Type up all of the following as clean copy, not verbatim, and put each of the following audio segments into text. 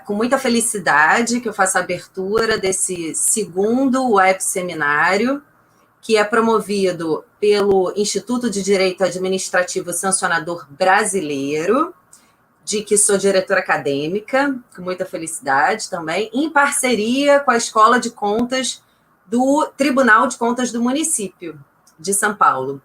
com muita felicidade que eu faço a abertura desse segundo web seminário, que é promovido pelo Instituto de Direito Administrativo Sancionador Brasileiro, de que sou diretora acadêmica, com muita felicidade também, em parceria com a Escola de Contas do Tribunal de Contas do Município de São Paulo.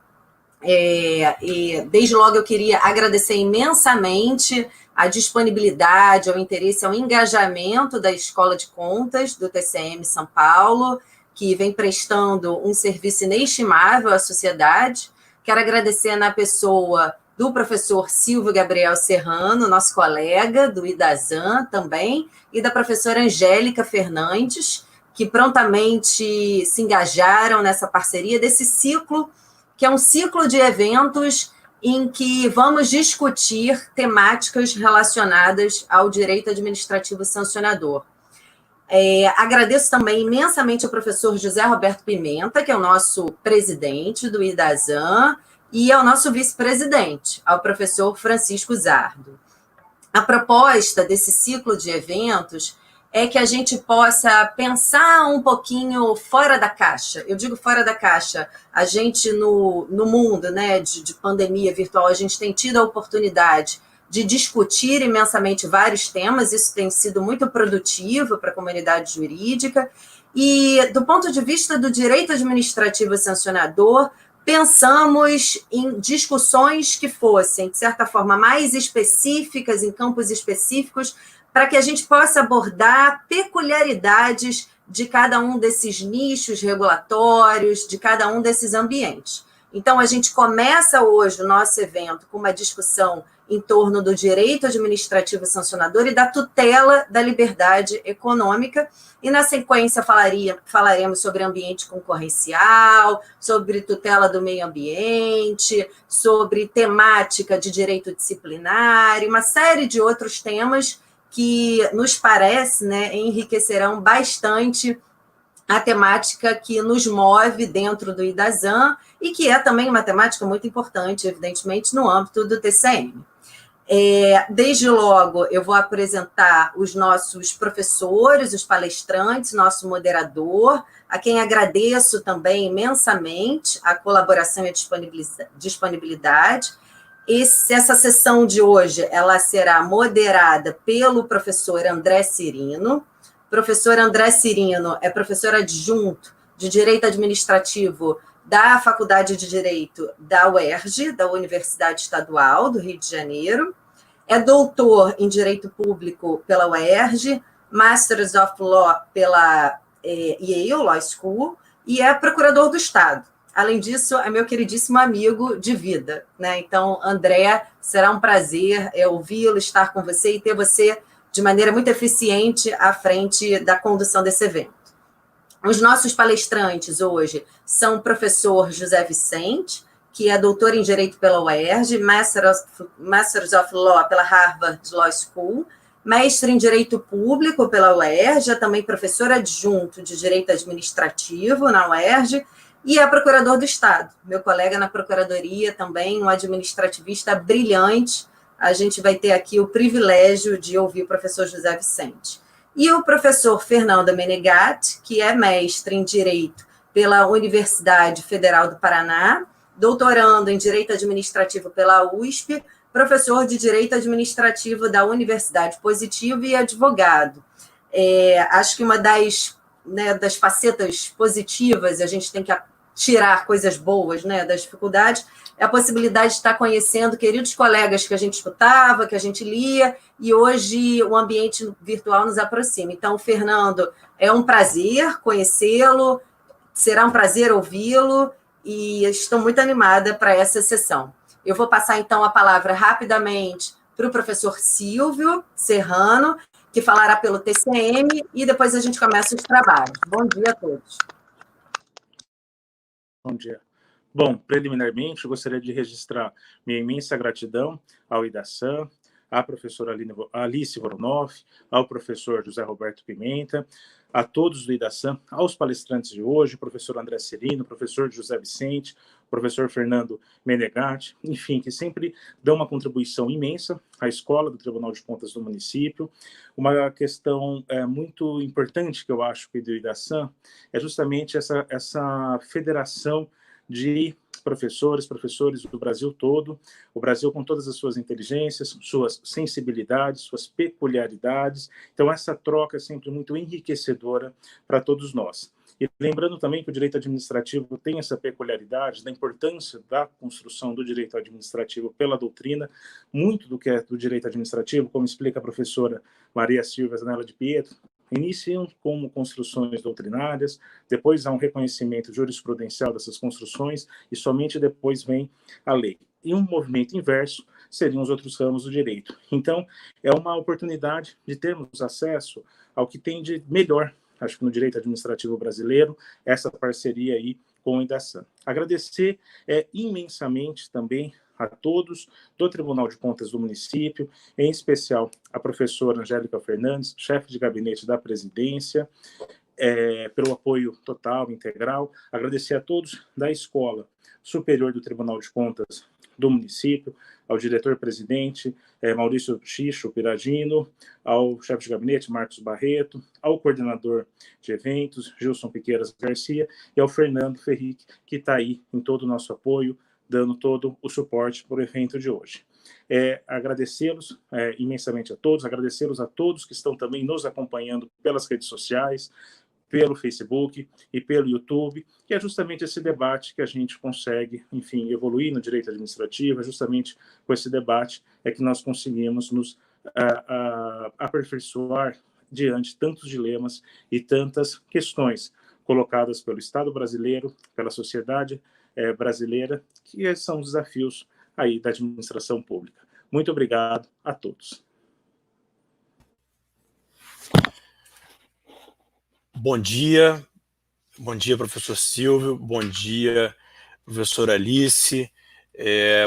E desde logo eu queria agradecer imensamente a disponibilidade, ao interesse, ao engajamento da Escola de Contas do TCM São Paulo, que vem prestando um serviço inestimável à sociedade. Quero agradecer na pessoa do professor Silvio Gabriel Serrano, nosso colega do IDASAN também, e da professora Angélica Fernandes, que prontamente se engajaram nessa parceria desse ciclo, que é um ciclo de eventos em que vamos discutir temáticas relacionadas ao direito administrativo sancionador. Agradeço também imensamente ao professor José Roberto Pimenta, que é o nosso presidente do IDASAN, e ao nosso vice-presidente, ao professor Francisco Zardo. A proposta desse ciclo de eventos é que a gente possa pensar um pouquinho fora da caixa. Eu digo fora da caixa, a gente no mundo, né, de pandemia virtual, a gente tem tido a oportunidade de discutir imensamente vários temas, isso tem sido muito produtivo para a comunidade jurídica, e do ponto de vista do direito administrativo sancionador, pensamos em discussões que fossem, de certa forma, mais específicas, em campos específicos, para que a gente possa abordar peculiaridades de cada um desses nichos regulatórios, de cada um desses ambientes. Então, a gente começa hoje o nosso evento com uma discussão em torno do direito administrativo sancionador e da tutela da liberdade econômica, e na sequência falaremos sobre ambiente concorrencial, sobre tutela do meio ambiente, sobre temática de direito disciplinar e uma série de outros temas que nos parece, né, enriquecerão bastante a temática que nos move dentro do IDASAN e que é também uma temática muito importante, evidentemente, no âmbito do TCM. Desde logo, eu vou apresentar os nossos professores, os palestrantes, nosso moderador, a quem agradeço também imensamente a colaboração e a disponibilidade. Essa sessão de hoje ela será moderada pelo professor André Cirino. O professor André Cirino é professor adjunto de Direito Administrativo da Faculdade de Direito da UERJ, da Universidade Estadual do Rio de Janeiro, é doutor em Direito Público pela UERJ, Masters of Law pela Yale Law School e é procurador do Estado. Além disso, é meu queridíssimo amigo de vida, né? Então, André, será um prazer ouvi-lo, estar com você e ter você de maneira muito eficiente à frente da condução desse evento. Os nossos palestrantes hoje são o professor José Vicente, que é doutor em Direito pela UERJ, Masters of Law pela Harvard Law School, mestre em Direito Público pela UERJ, é também professor adjunto de Direito Administrativo na UERJ, e é procurador do Estado. Meu colega na Procuradoria também, um administrativista brilhante. A gente vai ter aqui o privilégio de ouvir o professor José Vicente. E o professor Fernando Menegatti, que é mestre em Direito pela Universidade Federal do Paraná, doutorando em Direito Administrativo pela USP, professor de Direito Administrativo da Universidade Positivo e advogado. Acho que uma das facetas positivas, a gente tem que tirar coisas boas, né, das dificuldades, é a possibilidade de estar conhecendo queridos colegas que a gente escutava, que a gente lia, e hoje o ambiente virtual nos aproxima. Então, Fernando, é um prazer conhecê-lo, será um prazer ouvi-lo, e estou muito animada para essa sessão. Eu vou passar, então, a palavra rapidamente para o professor Silvio Serrano, que falará pelo TCM, e depois a gente começa os trabalhos. Bom dia a todos. Bom dia. Bom, preliminarmente, eu gostaria de registrar minha imensa gratidão ao IDASAN, à professora Alice Voronoff, ao professor José Roberto Pimenta, a todos do IDASAM, aos palestrantes de hoje, professor André Serino, professor José Vicente, professor Fernando Menegatti, enfim, que sempre dão uma contribuição imensa à escola do Tribunal de Contas do município. Uma questão muito importante que eu acho que do IDASAM é justamente essa federação de professores do Brasil todo, o Brasil com todas as suas inteligências, suas sensibilidades, suas peculiaridades. Então, essa troca é sempre muito enriquecedora para todos nós. E lembrando também que o direito administrativo tem essa peculiaridade da importância da construção do direito administrativo pela doutrina, muito do que é do direito administrativo, como explica a professora Maria Silvia Zanella de Pietro, iniciam como construções doutrinárias, depois há um reconhecimento jurisprudencial dessas construções e somente depois vem a lei. E um movimento inverso seriam os outros ramos do direito. Então, é uma oportunidade de termos acesso ao que tem de melhor, acho que no direito administrativo brasileiro, essa parceria aí com o IDASAM. Agradecer imensamente também a todos do Tribunal de Contas do município, em especial a professora Angélica Fernandes, chefe de gabinete da presidência, pelo apoio total, integral. Agradecer a todos da Escola Superior do Tribunal de Contas do município, ao diretor-presidente Maurício Xixo Piradino, ao chefe de gabinete Marcos Barreto, ao coordenador de eventos Gilson Piqueiras Garcia e ao Fernando Ferric, que está aí em todo o nosso apoio, dando todo o suporte para o evento de hoje. Agradecê-los imensamente a todos, agradecê-los a todos que estão também nos acompanhando pelas redes sociais, pelo Facebook e pelo YouTube, que é justamente esse debate que a gente consegue, enfim, evoluir no direito administrativo, justamente com esse debate é que nós conseguimos nos aperfeiçoar diante de tantos dilemas e tantas questões colocadas pelo Estado brasileiro, pela sociedade brasileira, que são os desafios aí da administração pública. Muito obrigado a todos. Bom dia, professor Silvio, bom dia, professora Alice,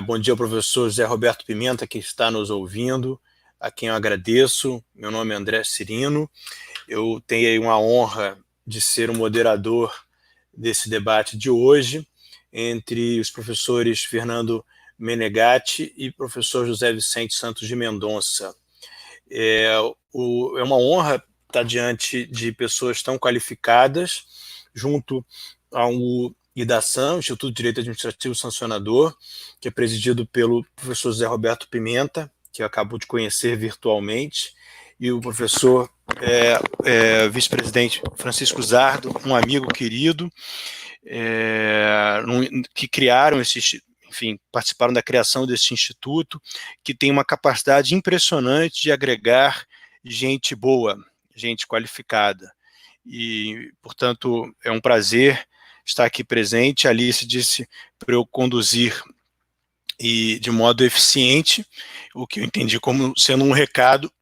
bom dia ao professor José Roberto Pimenta, que está nos ouvindo, a quem eu agradeço. Meu nome é André Serino, eu tenho aí uma honra de ser o moderador desse debate de hoje, entre os professores Fernando Menegatti e professor José Vicente Santos de Mendonça. É uma honra estar diante de pessoas tão qualificadas, junto ao IDASAM, Instituto de Direito Administrativo Sancionador, que é presidido pelo professor José Roberto Pimenta, que eu acabo de conhecer virtualmente, e o professor vice-presidente Francisco Zardo, um amigo querido, que criaram participaram da criação desse instituto, que tem uma capacidade impressionante de agregar gente boa, gente qualificada. E, portanto, é um prazer estar aqui presente. A Alice disse para eu conduzir e de modo eficiente, o que eu entendi como sendo um recado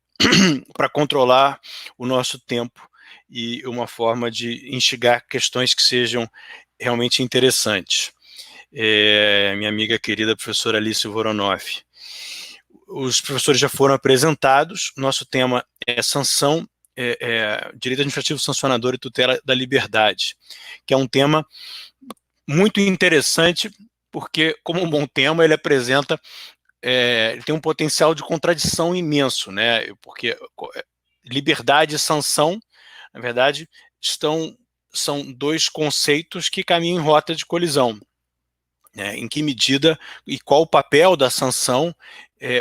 para controlar o nosso tempo e uma forma de instigar questões que sejam realmente interessantes. Minha amiga querida professora Alice Voronoff. Os professores já foram apresentados, nosso tema é sanção, direito administrativo sancionador e tutela da liberdade, que é um tema muito interessante, porque, como um bom tema, ele apresenta, ele tem um potencial de contradição imenso, né? Porque liberdade e sanção, na verdade, são dois conceitos que caminham em rota de colisão. Em que medida e qual o papel da sanção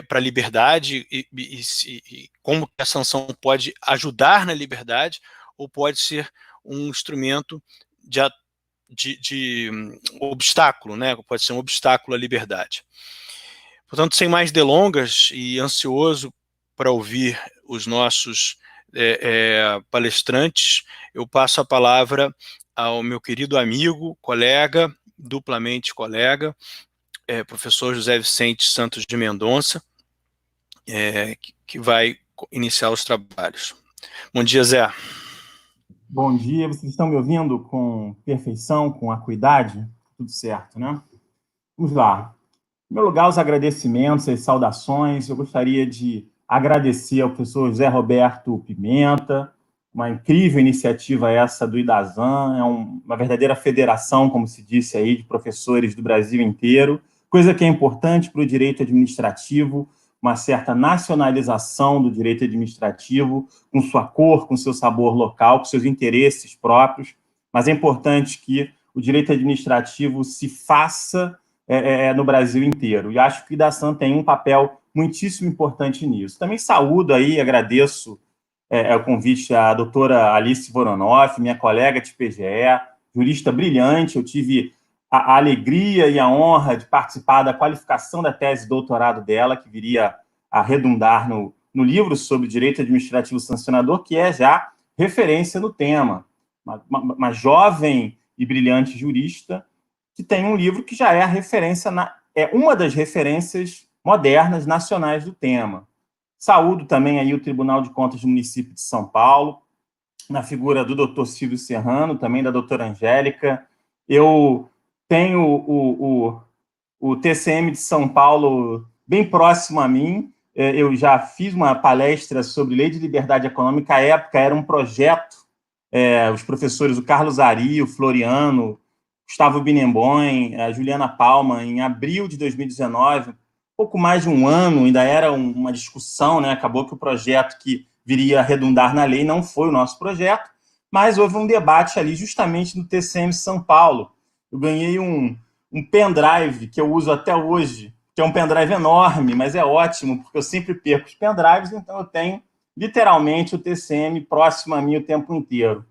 para a liberdade e como a sanção pode ajudar na liberdade ou pode ser um instrumento de obstáculo, né? Pode ser um obstáculo à liberdade. Portanto, sem mais delongas e ansioso para ouvir os nossos palestrantes, eu passo a palavra ao meu querido amigo, colega, duplamente colega, professor José Vicente Santos de Mendonça, que vai iniciar os trabalhos. Bom dia, Zé. Bom dia, vocês estão me ouvindo com perfeição, com acuidade? Tudo certo, né? Vamos lá. Em primeiro lugar, os agradecimentos, as saudações. Eu gostaria de agradecer ao professor José Roberto Pimenta, uma incrível iniciativa essa do IDASAN, é uma verdadeira federação, como se disse aí, de professores do Brasil inteiro, coisa que é importante para o direito administrativo, uma certa nacionalização do direito administrativo, com sua cor, com seu sabor local, com seus interesses próprios, mas é importante que o direito administrativo se faça no Brasil inteiro, e acho que o IDASAN tem um papel muitíssimo importante nisso. Também saúdo aí, agradeço o convite à doutora Alice Voronoff, minha colega de PGE, jurista brilhante. Eu tive a alegria e a honra de participar da qualificação da tese de doutorado dela, que viria a redundar no livro sobre direito administrativo sancionador, que é já referência no tema. Uma jovem e brilhante jurista que tem um livro que já é a referência, é uma das referências modernas nacionais do tema. Saúdo também aí o Tribunal de Contas do município de São Paulo, na figura do doutor Silvio Serrano, também da doutora Angélica. Eu tenho o TCM de São Paulo bem próximo a mim. Eu já fiz uma palestra sobre lei de liberdade econômica. À época era um projeto, os professores, o Carlos Ari, o Floriano, Gustavo Binemboim, a Juliana Palma, em abril de 2019, pouco mais de um ano, ainda era uma discussão, né? Acabou que o projeto que viria a redundar na lei não foi o nosso projeto, mas houve um debate ali justamente no TCM São Paulo. Eu ganhei um pendrive que eu uso até hoje, que é um pendrive enorme, mas é ótimo, porque eu sempre perco os pendrives, então eu tenho literalmente o TCM próximo a mim o tempo inteiro.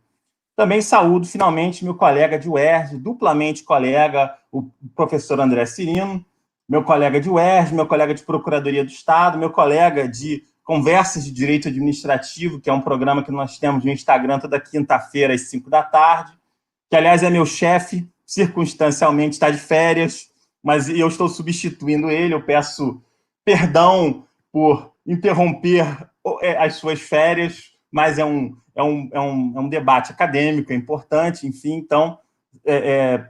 Também saúdo, finalmente, meu colega de UERJ, duplamente colega, o professor André Cirino, meu colega de UERJ, meu colega de Procuradoria do Estado, meu colega de Conversas de Direito Administrativo, que é um programa que nós temos no Instagram toda quinta-feira, às 5 da tarde, que, aliás, é meu chefe, circunstancialmente está de férias, mas eu estou substituindo ele. Eu peço perdão por interromper as suas férias, mas é um debate acadêmico, é importante, enfim, então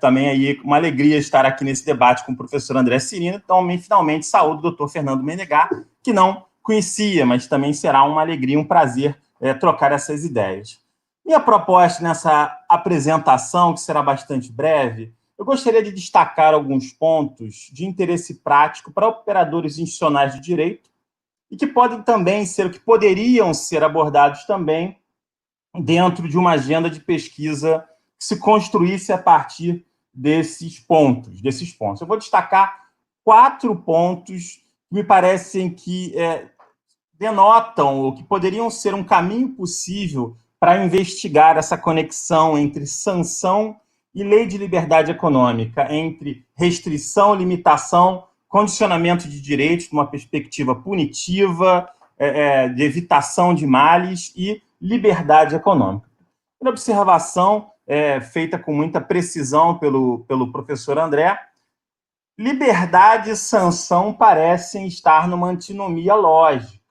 também aí uma alegria estar aqui nesse debate com o professor André Cirino. Então, finalmente, saúdo o doutor Fernando Menegar, que não conhecia, mas também será uma alegria, um prazer trocar essas ideias. Minha proposta nessa apresentação, que será bastante breve, eu gostaria de destacar alguns pontos de interesse prático para operadores institucionais de direito e que podem também ser, que poderiam ser abordados também dentro de uma agenda de pesquisa que se construísse a partir desses pontos. Eu vou destacar 4 pontos que me parecem que denotam ou que poderiam ser um caminho possível para investigar essa conexão entre sanção e lei de liberdade econômica, entre restrição, limitação, condicionamento de direitos numa perspectiva punitiva, de evitação de males e liberdade econômica. Uma observação feita com muita precisão pelo professor André: liberdade e sanção parecem estar numa antinomia lógica.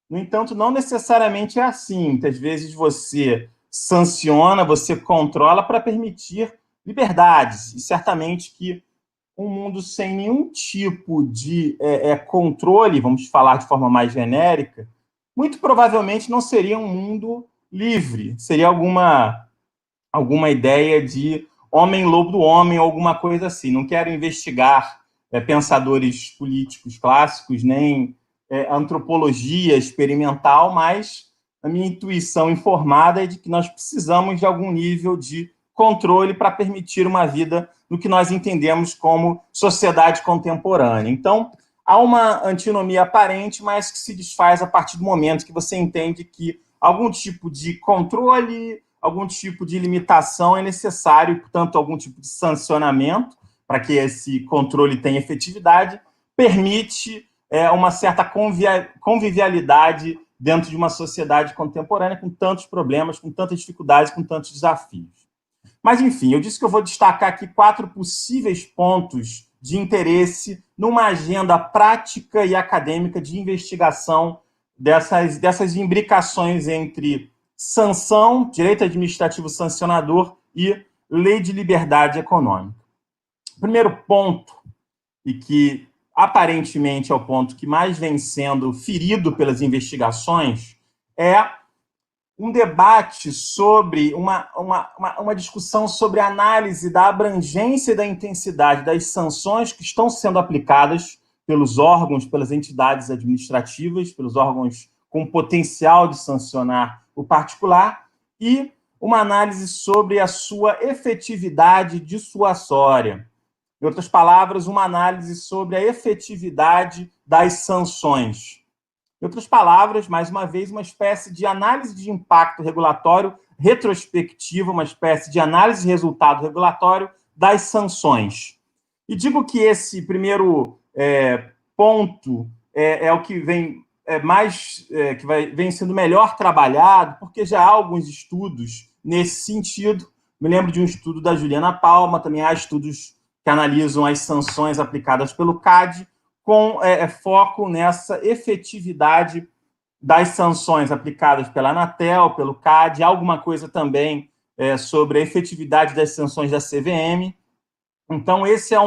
No entanto, não necessariamente é assim. Muitas vezes você sanciona, você controla para permitir liberdades. E certamente que um mundo sem nenhum tipo de controle, vamos falar de forma mais genérica, muito provavelmente não seria um mundo livre. Seria alguma ideia de homem-lobo do homem, ou alguma coisa assim. Não quero investigar pensadores políticos clássicos, nem antropologia experimental, mas a minha intuição informada é de que nós precisamos de algum nível de controle para permitir uma vida no que nós entendemos como sociedade contemporânea. Então, há uma antinomia aparente, mas que se desfaz a partir do momento que você entende que algum tipo de controle, algum tipo de limitação é necessário, portanto, algum tipo de sancionamento para que esse controle tenha efetividade, permite uma certa convivialidade dentro de uma sociedade contemporânea com tantos problemas, com tantas dificuldades, com tantos desafios. Mas, enfim, eu disse que eu vou destacar aqui 4 possíveis pontos de interesse numa agenda prática e acadêmica de investigação dessas imbricações entre sanção, direito administrativo sancionador e lei de liberdade econômica. O primeiro ponto, e que aparentemente é o ponto que mais vem sendo ferido pelas investigações, é um debate sobre uma discussão sobre a análise da abrangência e da intensidade das sanções que estão sendo aplicadas pelos órgãos, pelas entidades administrativas, pelos órgãos com potencial de sancionar o particular, e uma análise sobre a sua efetividade dissuasória. Em outras palavras, uma análise sobre a efetividade das sanções. Em outras palavras, mais uma vez, uma espécie de análise de impacto regulatório retrospectiva, uma espécie de análise de resultado regulatório das sanções. E digo que esse primeiro ponto é o que vem vem sendo melhor trabalhado, porque já há alguns estudos nesse sentido. Me lembro de um estudo da Juliana Palma, também há estudos que analisam as sanções aplicadas pelo CAD, com foco nessa efetividade das sanções aplicadas pela Anatel, pelo CAD, alguma coisa também sobre a efetividade das sanções da CVM. Então, esse é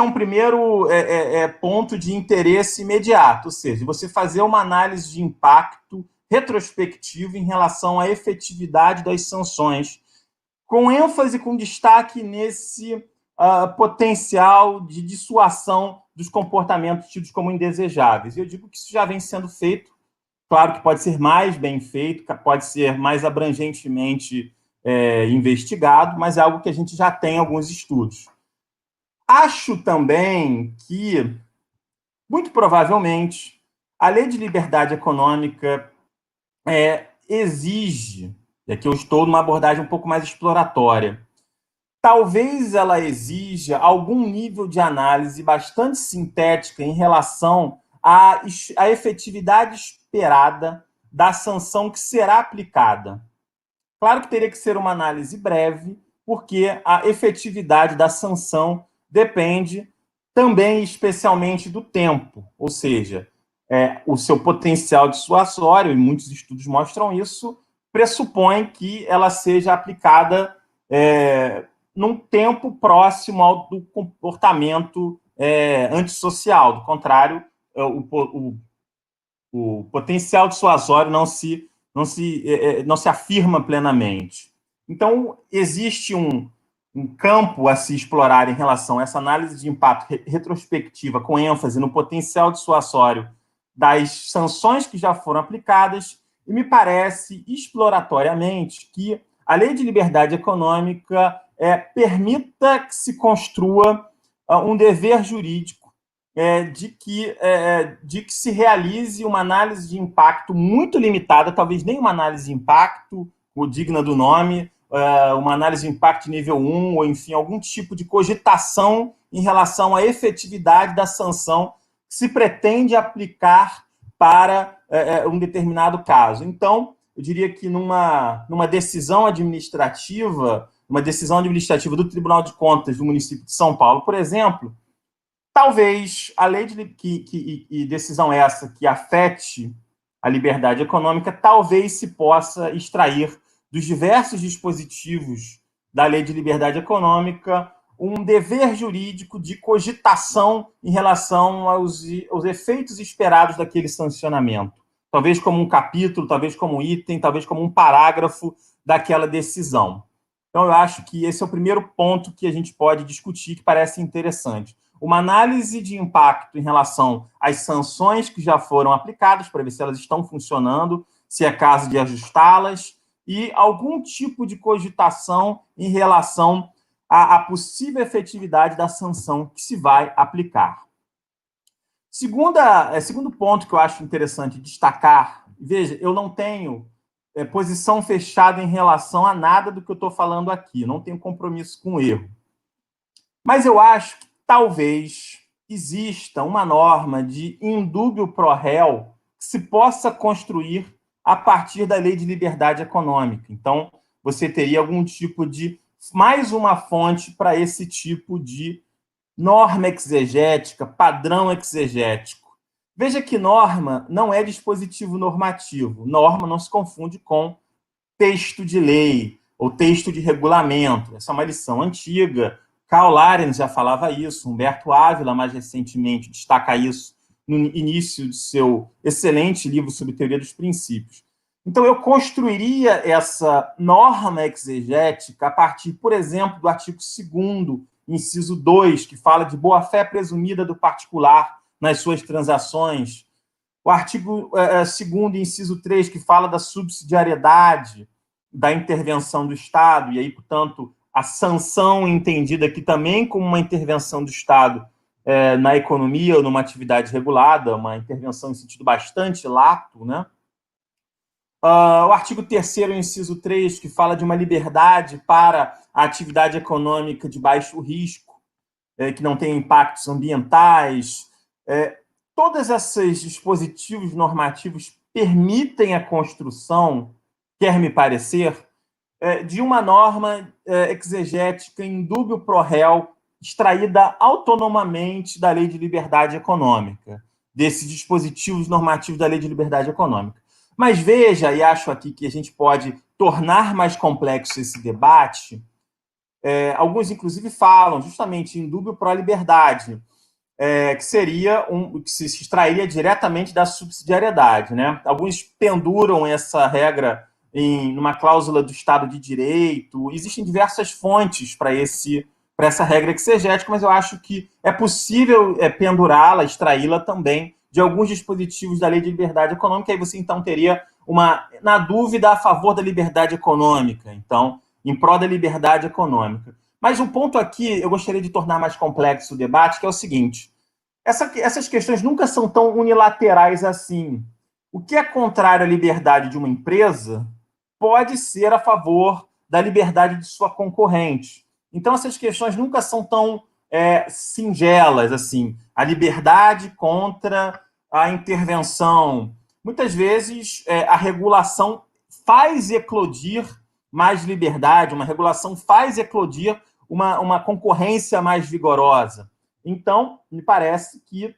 um primeiro ponto de interesse imediato, ou seja, você fazer uma análise de impacto retrospectivo em relação à efetividade das sanções, com ênfase, com destaque nesse potencial de dissuasão dos comportamentos tidos como indesejáveis. Eu digo que isso já vem sendo feito, claro que pode ser mais bem feito, pode ser mais abrangentemente investigado, mas é algo que a gente já tem alguns estudos. Acho também que, muito provavelmente, a Lei de Liberdade Econômica exige, e aqui eu estou numa abordagem um pouco mais exploratória, talvez ela exija algum nível de análise bastante sintética em relação à efetividade esperada da sanção que será aplicada. Claro que teria que ser uma análise breve, porque a efetividade da sanção depende também, especialmente, do tempo, ou seja, o seu potencial dissuasório, e muitos estudos mostram isso, pressupõe que ela seja aplicada num tempo próximo ao do comportamento antissocial. Do contrário, o potencial dissuasório não se afirma plenamente. Então, existe um campo a se explorar em relação a essa análise de impacto retrospectiva, com ênfase no potencial dissuasório das sanções que já foram aplicadas, e me parece, exploratoriamente, que a Lei de Liberdade Econômica permita que se construa um dever jurídico de que se realize uma análise de impacto muito limitada, talvez nem uma análise de impacto digna do nome, uma análise de impacto nível 1, ou, enfim, algum tipo de cogitação em relação à efetividade da sanção que se pretende aplicar para um determinado caso. Então, eu diria que numa decisão administrativa, do Tribunal de Contas do município de São Paulo, por exemplo, talvez a lei e decisão essa que afete a liberdade econômica, talvez se possa extrair dos diversos dispositivos da Lei de Liberdade Econômica um dever jurídico de cogitação em relação aos efeitos esperados daquele sancionamento. Talvez como um capítulo, talvez como um item, talvez como um parágrafo daquela decisão. Então, eu acho que esse é o primeiro ponto que a gente pode discutir, que parece interessante. Uma análise de impacto em relação às sanções que já foram aplicadas, para ver se elas estão funcionando, se é caso de ajustá-las, e algum tipo de cogitação em relação à possível efetividade da sanção que se vai aplicar. Segundo ponto que eu acho interessante destacar, veja, eu não tenho posição fechada em relação a nada do que eu estou falando aqui, não tenho compromisso com o erro. Mas eu acho que talvez exista uma norma de indúbio pro réu que se possa construir a partir da Lei de Liberdade Econômica. Então, você teria algum tipo de... mais uma fonte para esse tipo de norma exegética, padrão exegético. Veja que norma não é dispositivo normativo. Norma não se confunde com texto de lei ou texto de regulamento. Essa é uma lição antiga. Karl Lahrens já falava isso, Humberto Ávila, mais recentemente, destaca isso no início de seu excelente livro sobre teoria dos princípios. Então, eu construiria essa norma exegética a partir, por exemplo, do artigo 2º, inciso 2, que fala de boa-fé presumida do particular nas suas transações, o artigo 2º, inciso 3, que fala da subsidiariedade da intervenção do Estado, e aí, portanto, a sanção entendida aqui também como uma intervenção do Estado na economia ou numa atividade regulada, uma intervenção em sentido bastante lato, né? O artigo 3º, inciso 3, que fala de uma liberdade para a atividade econômica de baixo risco, que não tem impactos ambientais. Todos esses dispositivos normativos permitem a construção, quer me parecer, de uma norma exegética indúbio pro réu, extraída autonomamente da Lei de Liberdade Econômica, desses dispositivos normativos da Lei de Liberdade Econômica. Mas veja, e acho aqui que a gente pode tornar mais complexo esse debate, alguns inclusive falam justamente em indúbio pro liberdade, que seria que se extrairia diretamente da subsidiariedade, né? Alguns penduram essa regra numa cláusula do Estado de Direito. Existem diversas fontes para essa regra exegética, mas eu acho que é possível pendurá-la, extraí-la também de alguns dispositivos da Lei de Liberdade Econômica, aí você, então, teria na dúvida, a favor da liberdade econômica, então, em prol da liberdade econômica. Mas um ponto aqui, eu gostaria de tornar mais complexo o debate, que é o seguinte: essas questões nunca são tão unilaterais assim. O que é contrário à liberdade de uma empresa pode ser a favor da liberdade de sua concorrente. Então, essas questões nunca são tão singelas, assim. A liberdade contra a intervenção. Muitas vezes, a regulação faz eclodir mais liberdade, uma regulação faz eclodir uma concorrência mais vigorosa. Então, me parece que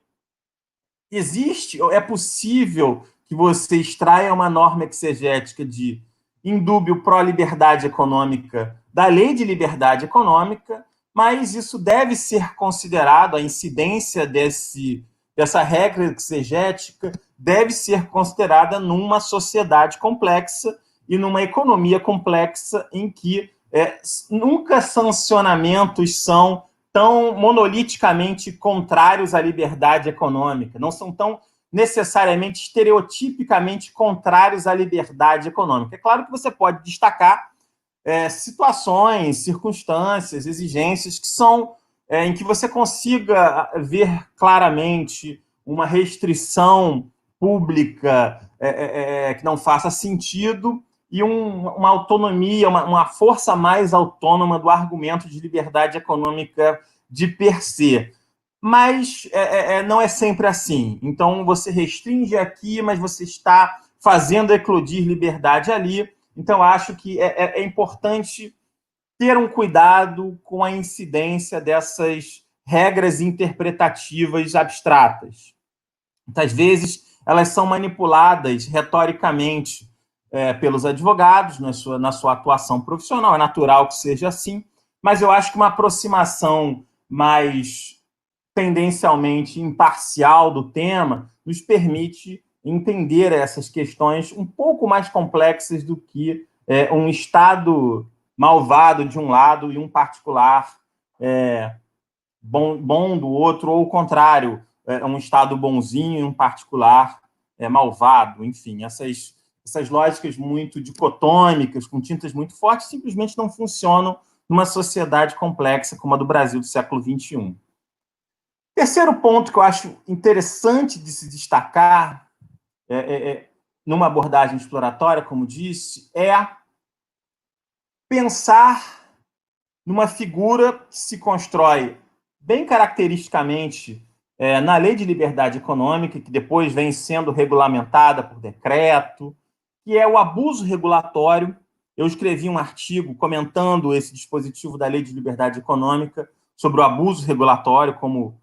é possível que você extraia uma norma exegética de indúbio pró-liberdade econômica da Lei de Liberdade Econômica, mas isso deve ser considerado, a incidência dessa regra exegética deve ser considerada numa sociedade complexa e numa economia complexa em que nunca sancionamentos são tão monoliticamente contrários à liberdade econômica, não são tão necessariamente estereotipicamente contrários à liberdade econômica. É claro que você pode destacar situações, circunstâncias, exigências que são em que você consiga ver claramente uma restrição pública que não faça sentido e uma autonomia, uma força mais autônoma do argumento de liberdade econômica de per se. Mas não é sempre assim. Então, você restringe aqui, mas você está fazendo eclodir liberdade ali. Então, acho que é importante ter um cuidado com a incidência dessas regras interpretativas abstratas. Muitas vezes, elas são manipuladas retoricamente pelos advogados na sua atuação profissional. É natural que seja assim, mas eu acho que uma aproximação mais tendencialmente imparcial do tema nos permite entender essas questões um pouco mais complexas do que um Estado malvado de um lado e um particular bom do outro, ou o contrário, um Estado bonzinho e um particular malvado. Enfim, essas lógicas muito dicotômicas, com tintas muito fortes, simplesmente não funcionam numa sociedade complexa como a do Brasil do século XXI. Terceiro ponto que eu acho interessante de se destacar, numa abordagem exploratória, como disse, é pensar numa figura que se constrói bem caracteristicamente na Lei de Liberdade Econômica, que depois vem sendo regulamentada por decreto, que é o abuso regulatório. Eu escrevi um artigo comentando esse dispositivo da Lei de Liberdade Econômica sobre o abuso regulatório como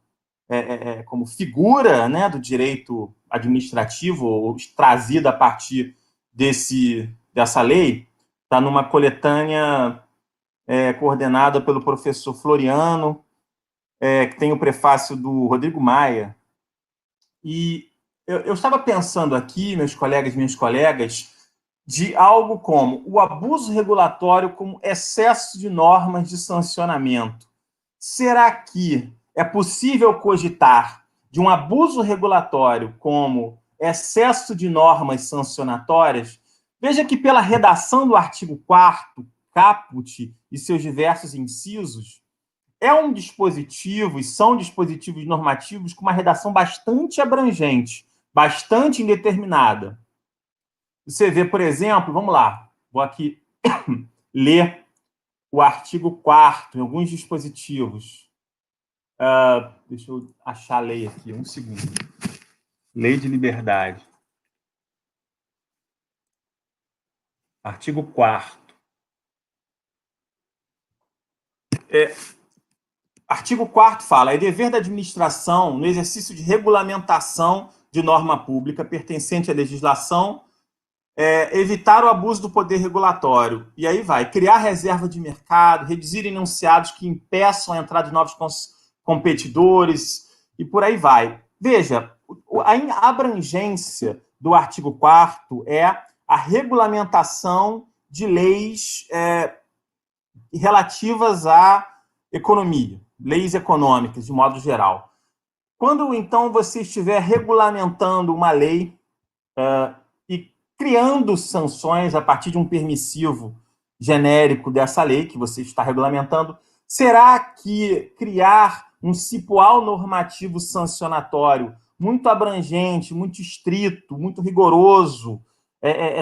figura, né, do direito administrativo, trazida a partir dessa lei. Está numa coletânea coordenada pelo professor Floriano, que tem o prefácio do Rodrigo Maia. E eu estava pensando aqui, meus colegas, minhas colegas, de algo como o abuso regulatório como excesso de normas de sancionamento. Será que é possível cogitar de um abuso regulatório como excesso de normas sancionatórias? Veja que pela redação do artigo 4º, caput e seus diversos incisos, é um dispositivo, e são dispositivos normativos com uma redação bastante abrangente, bastante indeterminada. Você vê, por exemplo, vamos lá, vou aqui ler o artigo 4º em alguns dispositivos. Deixa eu achar a lei aqui, um segundo. Lei de liberdade. Artigo 4º. Artigo 4º fala: é dever da administração, no exercício de regulamentação de norma pública pertencente à legislação, evitar o abuso do poder regulatório. E aí vai, criar reserva de mercado, reduzir enunciados que impeçam a entrada de novos competidores, e por aí vai. Veja, a abrangência do artigo 4º é a regulamentação de leis relativas à economia, leis econômicas, de modo geral. Quando, então, você estiver regulamentando uma lei e criando sanções a partir de um permissivo genérico dessa lei que você está regulamentando, será que criar um cipoal normativo sancionatório muito abrangente, muito estrito, muito rigoroso,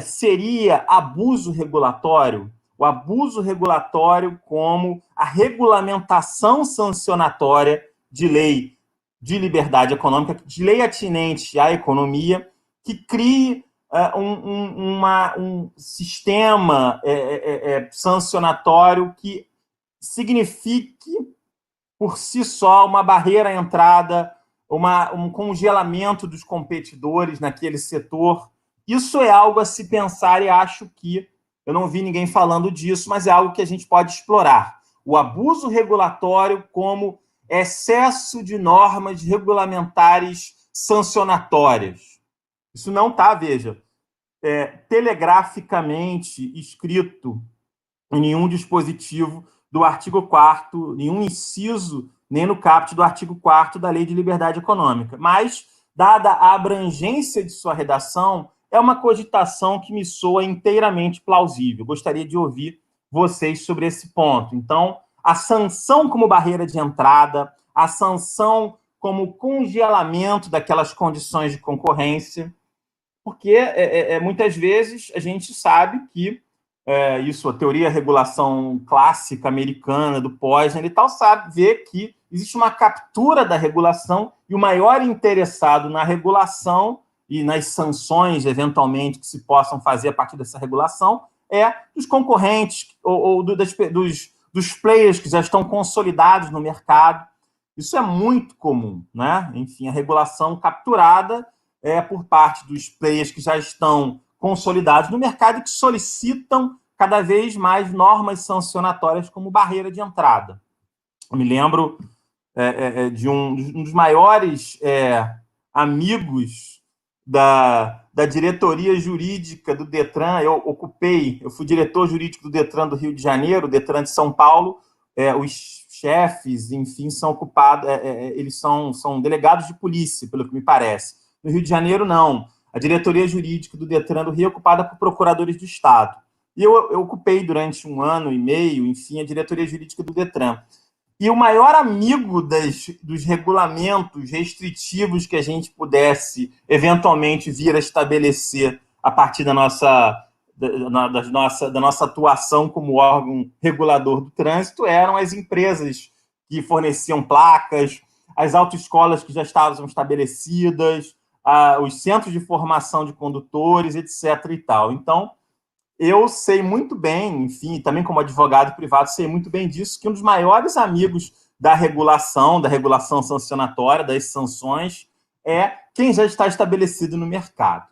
seria abuso regulatório? O abuso regulatório como a regulamentação sancionatória de lei de liberdade econômica, de lei atinente à economia, que crie um sistema sancionatório que signifique, por si só, uma barreira à entrada, um congelamento dos competidores naquele setor. Isso é algo a se pensar e acho que eu não vi ninguém falando disso, mas é algo que a gente pode explorar. O abuso regulatório como excesso de normas regulamentares sancionatórias. Isso não está, veja, telegraficamente escrito em nenhum dispositivo do artigo 4º, nenhum inciso, nem no caput do artigo 4º da Lei de Liberdade Econômica. Mas, dada a abrangência de sua redação, é uma cogitação que me soa inteiramente plausível. Gostaria de ouvir vocês sobre esse ponto. Então, a sanção como barreira de entrada, a sanção como congelamento daquelas condições de concorrência, porque muitas vezes a gente sabe que isso, a teoria regulação clássica americana do Posner e tal, vê que existe uma captura da regulação e o maior interessado na regulação e nas sanções, eventualmente, que se possam fazer a partir dessa regulação, dos concorrentes ou dos players que já estão consolidados no mercado. Isso é muito comum, né? Enfim, a regulação capturada por parte dos players que já estão consolidados no mercado e que solicitam cada vez mais normas sancionatórias como barreira de entrada. Eu me lembro de um dos maiores amigos da diretoria jurídica do Detran. Eu fui diretor jurídico do Detran do Rio de Janeiro, Detran de São Paulo. Os chefes, enfim, são ocupados, eles são delegados de polícia, pelo que me parece. No Rio de Janeiro, não. A diretoria jurídica do Detran do Rio é ocupada por procuradores do Estado. E eu ocupei durante 1 ano e meio, enfim, a diretoria jurídica do Detran. E o maior amigo dos regulamentos restritivos que a gente pudesse eventualmente vir a estabelecer a partir da nossa atuação como órgão regulador do trânsito eram as empresas que forneciam placas, as autoescolas que já estavam estabelecidas, os centros de formação de condutores, etc. e tal. Então, eu sei muito bem, enfim, também como advogado privado, sei muito bem disso, que um dos maiores amigos da regulação sancionatória, das sanções, é quem já está estabelecido no mercado.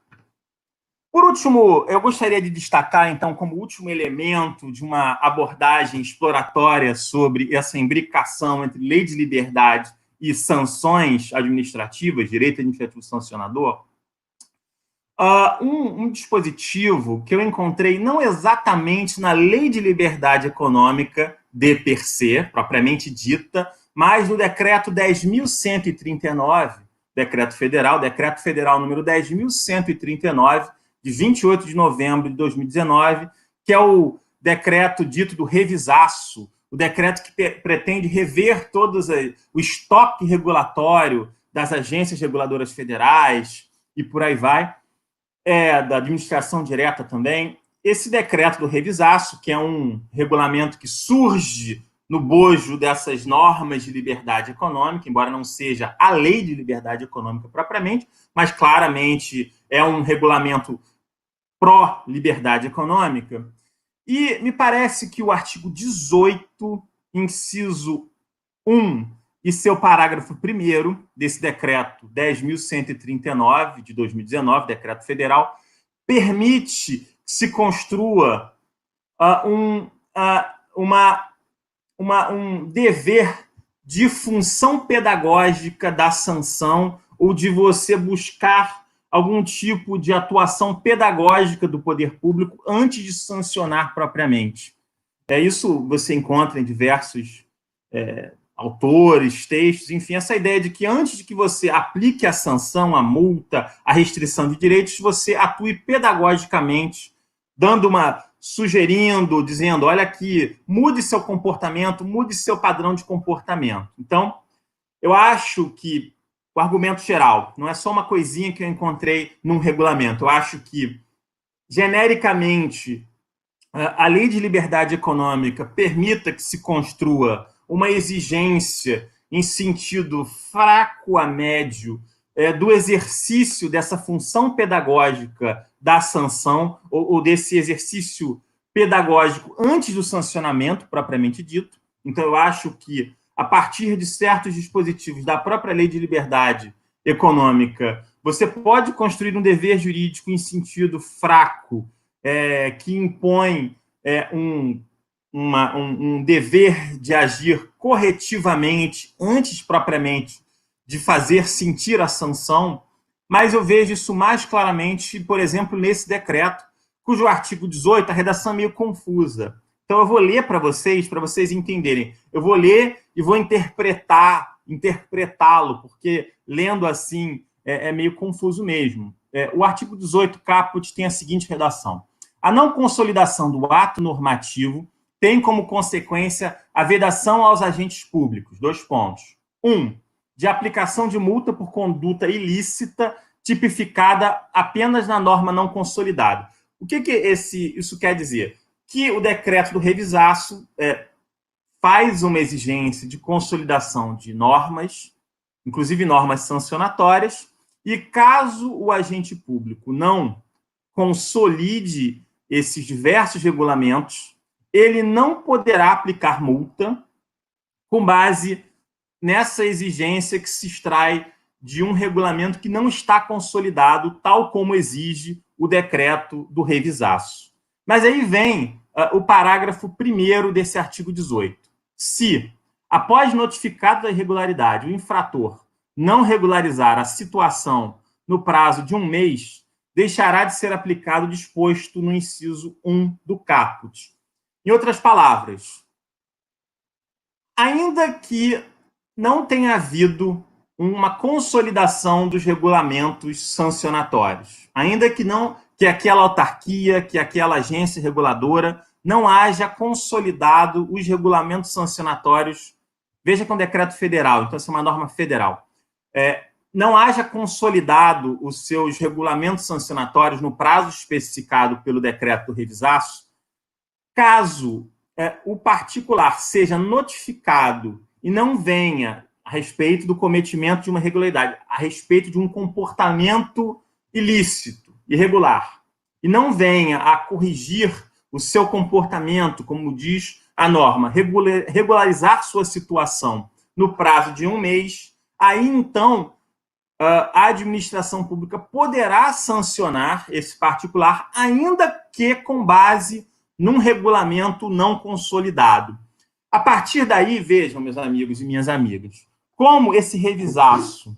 Por último, eu gostaria de destacar, então, como último elemento de uma abordagem exploratória sobre essa imbricação entre lei de liberdade e sanções administrativas, direito administrativo sancionador, um dispositivo que eu encontrei não exatamente na Lei de Liberdade Econômica de per se, propriamente dita, mas no Decreto 10.139, Decreto Federal número 10.139, de 28 de novembro de 2019, que é o decreto dito do revisaço, o decreto que pretende rever todo o estoque regulatório das agências reguladoras federais e por aí vai, da administração direta também. Esse decreto do revisaço, que é um regulamento que surge no bojo dessas normas de liberdade econômica, embora não seja a lei de liberdade econômica propriamente, mas claramente é um regulamento pró-liberdade econômica. E me parece que o artigo 18, inciso 1, e seu parágrafo 1º desse decreto 10.139 de 2019, decreto federal, permite que se construa um dever de função pedagógica da sanção ou de você buscar algum tipo de atuação pedagógica do poder público antes de sancionar propriamente. Isso você encontra em diversos autores, textos, enfim, essa ideia de que antes de que você aplique a sanção, a multa, a restrição de direitos, você atue pedagogicamente, sugerindo, dizendo, olha aqui, mude seu comportamento, mude seu padrão de comportamento. Então, eu acho que o argumento geral não é só uma coisinha que eu encontrei num regulamento. Eu acho que, genericamente, a lei de liberdade econômica permita que se construa uma exigência em sentido fraco a médio do exercício dessa função pedagógica da sanção ou desse exercício pedagógico antes do sancionamento propriamente dito. Então, eu acho que, a partir de certos dispositivos da própria lei de liberdade econômica, você pode construir um dever jurídico em sentido fraco, que impõe um dever de agir corretivamente antes propriamente de fazer sentir a sanção, mas eu vejo isso mais claramente, por exemplo, nesse decreto, cujo artigo 18, a redação é meio confusa. Então, eu vou ler para vocês entenderem. Eu vou ler e vou interpretá-lo, porque lendo assim é meio confuso mesmo. O artigo 18, caput, tem a seguinte redação. A não consolidação do ato normativo tem como consequência a vedação aos agentes públicos. 2 pontos. 1. De aplicação de multa por conduta ilícita tipificada apenas na norma não consolidada. O que isso quer dizer? Que o decreto do revisaço faz uma exigência de consolidação de normas, inclusive normas sancionatórias, e caso o agente público não consolide esses diversos regulamentos, ele não poderá aplicar multa com base nessa exigência que se extrai de um regulamento que não está consolidado, tal como exige o decreto do revisaço. Mas aí vem o parágrafo 1º desse artigo 18. Se, após notificado da irregularidade, o infrator não regularizar a situação no prazo de 1 mês, deixará de ser aplicado o disposto no inciso 1 do caput. Em outras palavras, ainda que não tenha havido uma consolidação dos regulamentos sancionatórios, ainda que aquela autarquia, que aquela agência reguladora não haja consolidado os regulamentos sancionatórios, veja que é um decreto federal, então essa é uma norma federal, não haja consolidado os seus regulamentos sancionatórios no prazo especificado pelo decreto do revisaço, caso o particular seja notificado e não venha a respeito do cometimento de uma irregularidade, a respeito de um comportamento ilícito, irregular, e não venha a corrigir o seu comportamento, como diz a norma, regularizar sua situação no prazo de 1 mês, aí então a administração pública poderá sancionar esse particular, ainda que com base num regulamento não consolidado. A partir daí, vejam, meus amigos e minhas amigas, como esse revisaço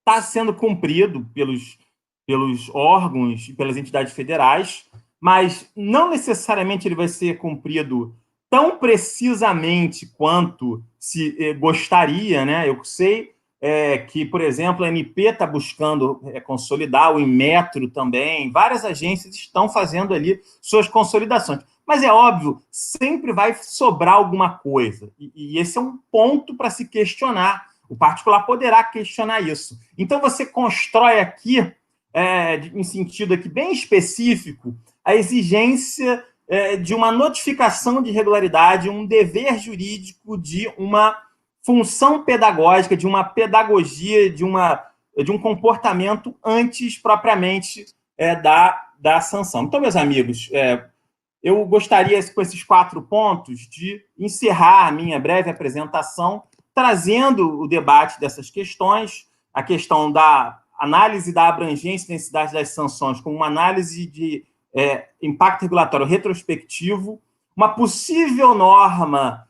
está sendo cumprido pelos órgãos e pelas entidades federais, mas não necessariamente ele vai ser cumprido tão precisamente quanto se gostaria, né? Eu sei que, por exemplo, a MP está buscando consolidar, o Inmetro também, várias agências estão fazendo ali suas consolidações. Mas é óbvio, sempre vai sobrar alguma coisa. E esse é um ponto para se questionar. O particular poderá questionar isso. Então, você constrói aqui, em sentido aqui bem específico, a exigência de uma notificação de irregularidade, um dever jurídico de uma função pedagógica, de uma pedagogia, de um comportamento antes, propriamente, da sanção. Então, meus amigos, eu gostaria, com esses 4 pontos, de encerrar a minha breve apresentação, trazendo o debate dessas questões, a questão da análise da abrangência e densidade das sanções como uma análise de impacto regulatório retrospectivo, uma possível norma,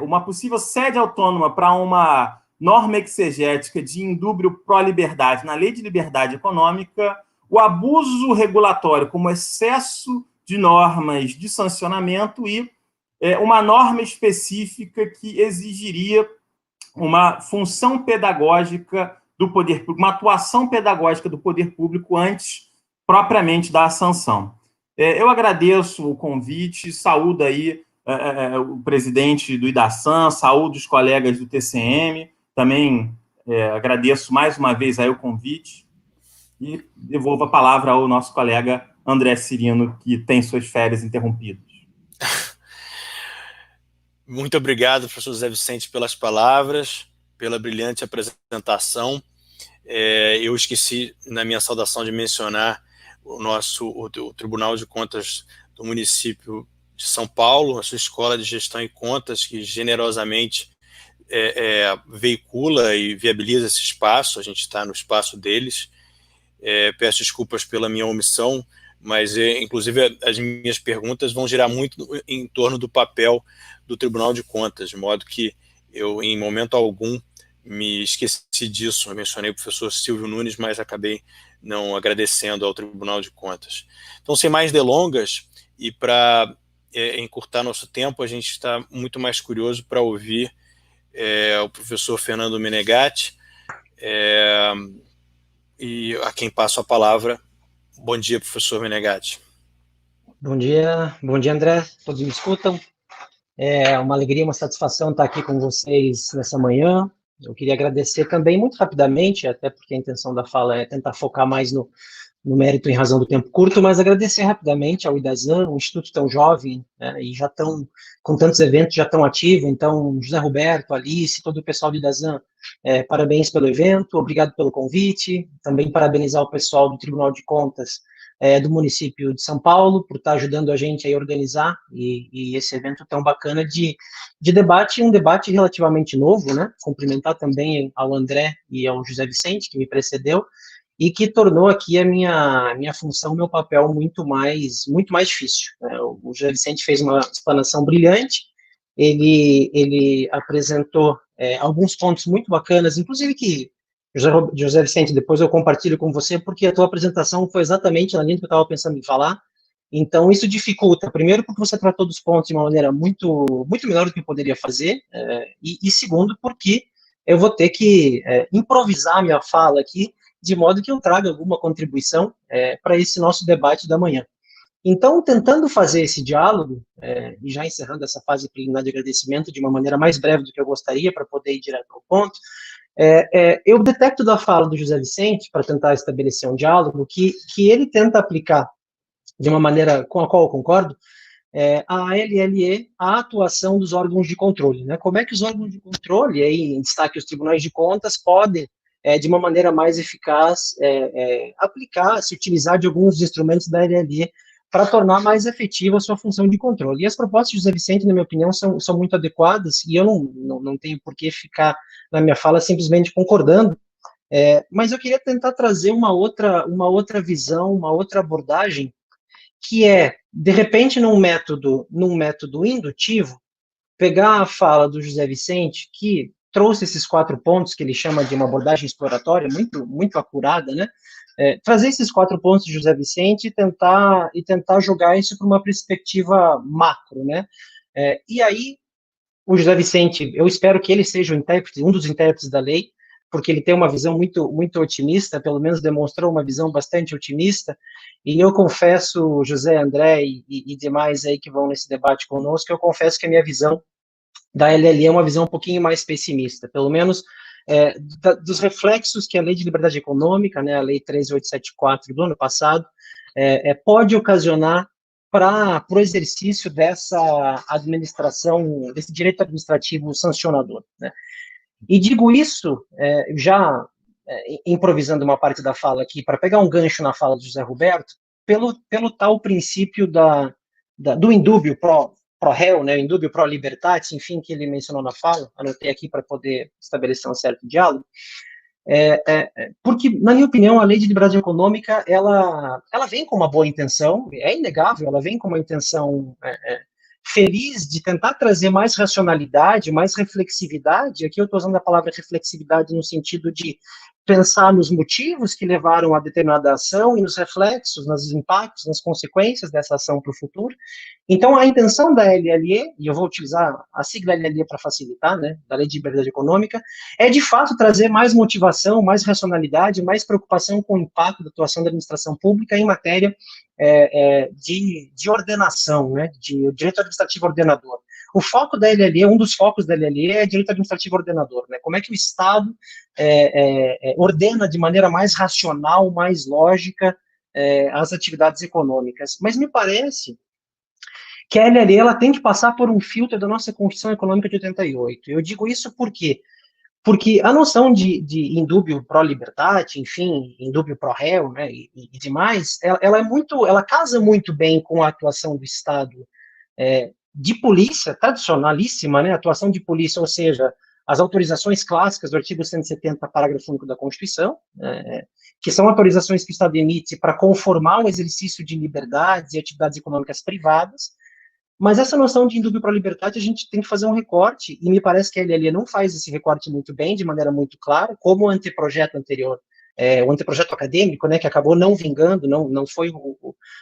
uma possível sede autônoma para uma norma exegética de indúbio pró-liberdade na Lei de Liberdade Econômica, o abuso regulatório como excesso de normas de sancionamento e uma norma específica que exigiria uma função pedagógica do poder público, uma atuação pedagógica do poder público antes propriamente da sanção. Eu agradeço o convite, saúdo aí o presidente do IDASAN, saúdo os colegas do TCM, também agradeço mais uma vez aí o convite e devolvo a palavra ao nosso colega André Cirino, que tem suas férias interrompidas. Muito obrigado, professor José Vicente, pelas palavras, pela brilhante apresentação. Eu esqueci, na minha saudação, de mencionar o Tribunal de Contas do município de São Paulo, a sua Escola de Gestão e Contas, que generosamente veicula e viabiliza esse espaço. A gente está no espaço deles. Peço desculpas pela minha omissão, mas, inclusive, as minhas perguntas vão girar muito em torno do papel do Tribunal de Contas, de modo que eu, em momento algum, me esqueci disso. Eu mencionei o professor Silvio Nunes, mas acabei não agradecendo ao Tribunal de Contas. Então, sem mais delongas, e para encurtar nosso tempo, a gente está muito mais curioso para ouvir o professor Fernando Menegatti, e a quem passo a palavra. Bom dia, professor Menegatti. Bom dia, André. Todos me escutam? É uma alegria, uma satisfação estar aqui com vocês nessa manhã. Eu queria agradecer também, muito rapidamente, até porque a intenção da fala é tentar focar mais no mérito em razão do tempo curto, mas agradecer rapidamente ao IDASAN, um instituto tão jovem, né, e já tão, com tantos eventos, já tão ativo. Então, José Roberto, Alice, todo o pessoal do IDASAN, parabéns pelo evento, obrigado pelo convite. Também parabenizar o pessoal do Tribunal de Contas do município de São Paulo por estar ajudando a gente a organizar e esse evento tão bacana de debate, um debate relativamente novo, né? Cumprimentar também ao André e ao José Vicente, que me precedeu, e que tornou aqui a minha função, meu papel muito mais difícil. O José Vicente fez uma explanação brilhante, ele apresentou alguns pontos muito bacanas, inclusive que, José Vicente, depois eu compartilho com você, porque a tua apresentação foi exatamente na linha que eu estava pensando em falar. Então, isso dificulta, primeiro, porque você tratou dos pontos de uma maneira muito, muito melhor do que eu poderia fazer, e segundo, porque eu vou ter que improvisar a minha fala aqui, de modo que eu traga alguma contribuição para esse nosso debate da manhã. Então, tentando fazer esse diálogo, e já encerrando essa fase preliminar de agradecimento de uma maneira mais breve do que eu gostaria, para poder ir direto ao ponto, eu detecto da fala do José Vicente, para tentar estabelecer um diálogo, que ele tenta aplicar, de uma maneira com a qual eu concordo, a LLE, a atuação dos órgãos de controle, né? Como é que os órgãos de controle, aí em destaque os tribunais de contas, podem, de uma maneira mais eficaz, aplicar, se utilizar de alguns instrumentos da LLE para tornar mais efetiva a sua função de controle. E as propostas de José Vicente, na minha opinião, são muito adequadas, e eu não tenho por que ficar na minha fala simplesmente concordando. Mas eu queria tentar trazer uma outra visão, uma outra abordagem, que é, de repente, num método indutivo, pegar a fala do José Vicente, que trouxe esses 4 pontos que ele chama de uma abordagem exploratória, muito, muito acurada, né? Trazer esses 4 pontos de José Vicente e tentar jogar isso para uma perspectiva macro, né? E aí, o José Vicente, eu espero que ele seja um dos intérpretes da lei, porque ele tem uma visão muito, muito otimista, pelo menos demonstrou uma visão bastante otimista, e eu confesso, José, André e demais aí que vão nesse debate conosco, eu confesso que a minha visão da LLE é uma visão um pouquinho mais pessimista, pelo menos dos reflexos que a Lei de Liberdade Econômica, né, a Lei 13874 do ano passado, pode ocasionar para o exercício dessa administração, desse direito administrativo sancionador, né? E digo isso, já improvisando uma parte da fala aqui, para pegar um gancho na fala do José Roberto, pelo tal princípio do indúbio pro réu, né, indúbio pro libertatis, enfim, que ele mencionou na fala, anotei aqui para poder estabelecer um certo diálogo, porque, na minha opinião, a Lei de Liberdade Econômica, ela vem com uma boa intenção, é inegável, ela vem com uma intenção feliz de tentar trazer mais racionalidade, mais reflexividade. Aqui eu estou usando a palavra reflexividade no sentido de pensar nos motivos que levaram a determinada ação e nos reflexos, nos impactos, nas consequências dessa ação para o futuro. Então, a intenção da LLE, e eu vou utilizar a sigla LLE para facilitar, né, da Lei de Liberdade Econômica, é de fato trazer mais motivação, mais racionalidade, mais preocupação com o impacto da atuação da administração pública em matéria de ordenação, né, de direito administrativo ordenador. O foco da LLE, um dos focos da LLE é direito administrativo ordenador, né, como é que o Estado ordena de maneira mais racional, mais lógica as atividades econômicas. Mas me parece que a LLE ela tem que passar por um filtro da nossa Constituição Econômica de 88. Eu digo isso por quê? Porque a noção de indúbio pro libertate, enfim, indúbio pro réu, né, e demais, ela casa muito bem com a atuação do Estado de polícia, tradicionalíssima, né, atuação de polícia, ou seja, as autorizações clássicas do artigo 170, parágrafo único da Constituição, que são autorizações que o Estado emite para conformar o exercício de liberdades e atividades econômicas privadas. Mas essa noção de indúbio pro libertate, a gente tem que fazer um recorte, e me parece que a LLE não faz esse recorte muito bem, de maneira muito clara, como o anteprojeto anterior, o anteprojeto acadêmico, né, que acabou não vingando, não foi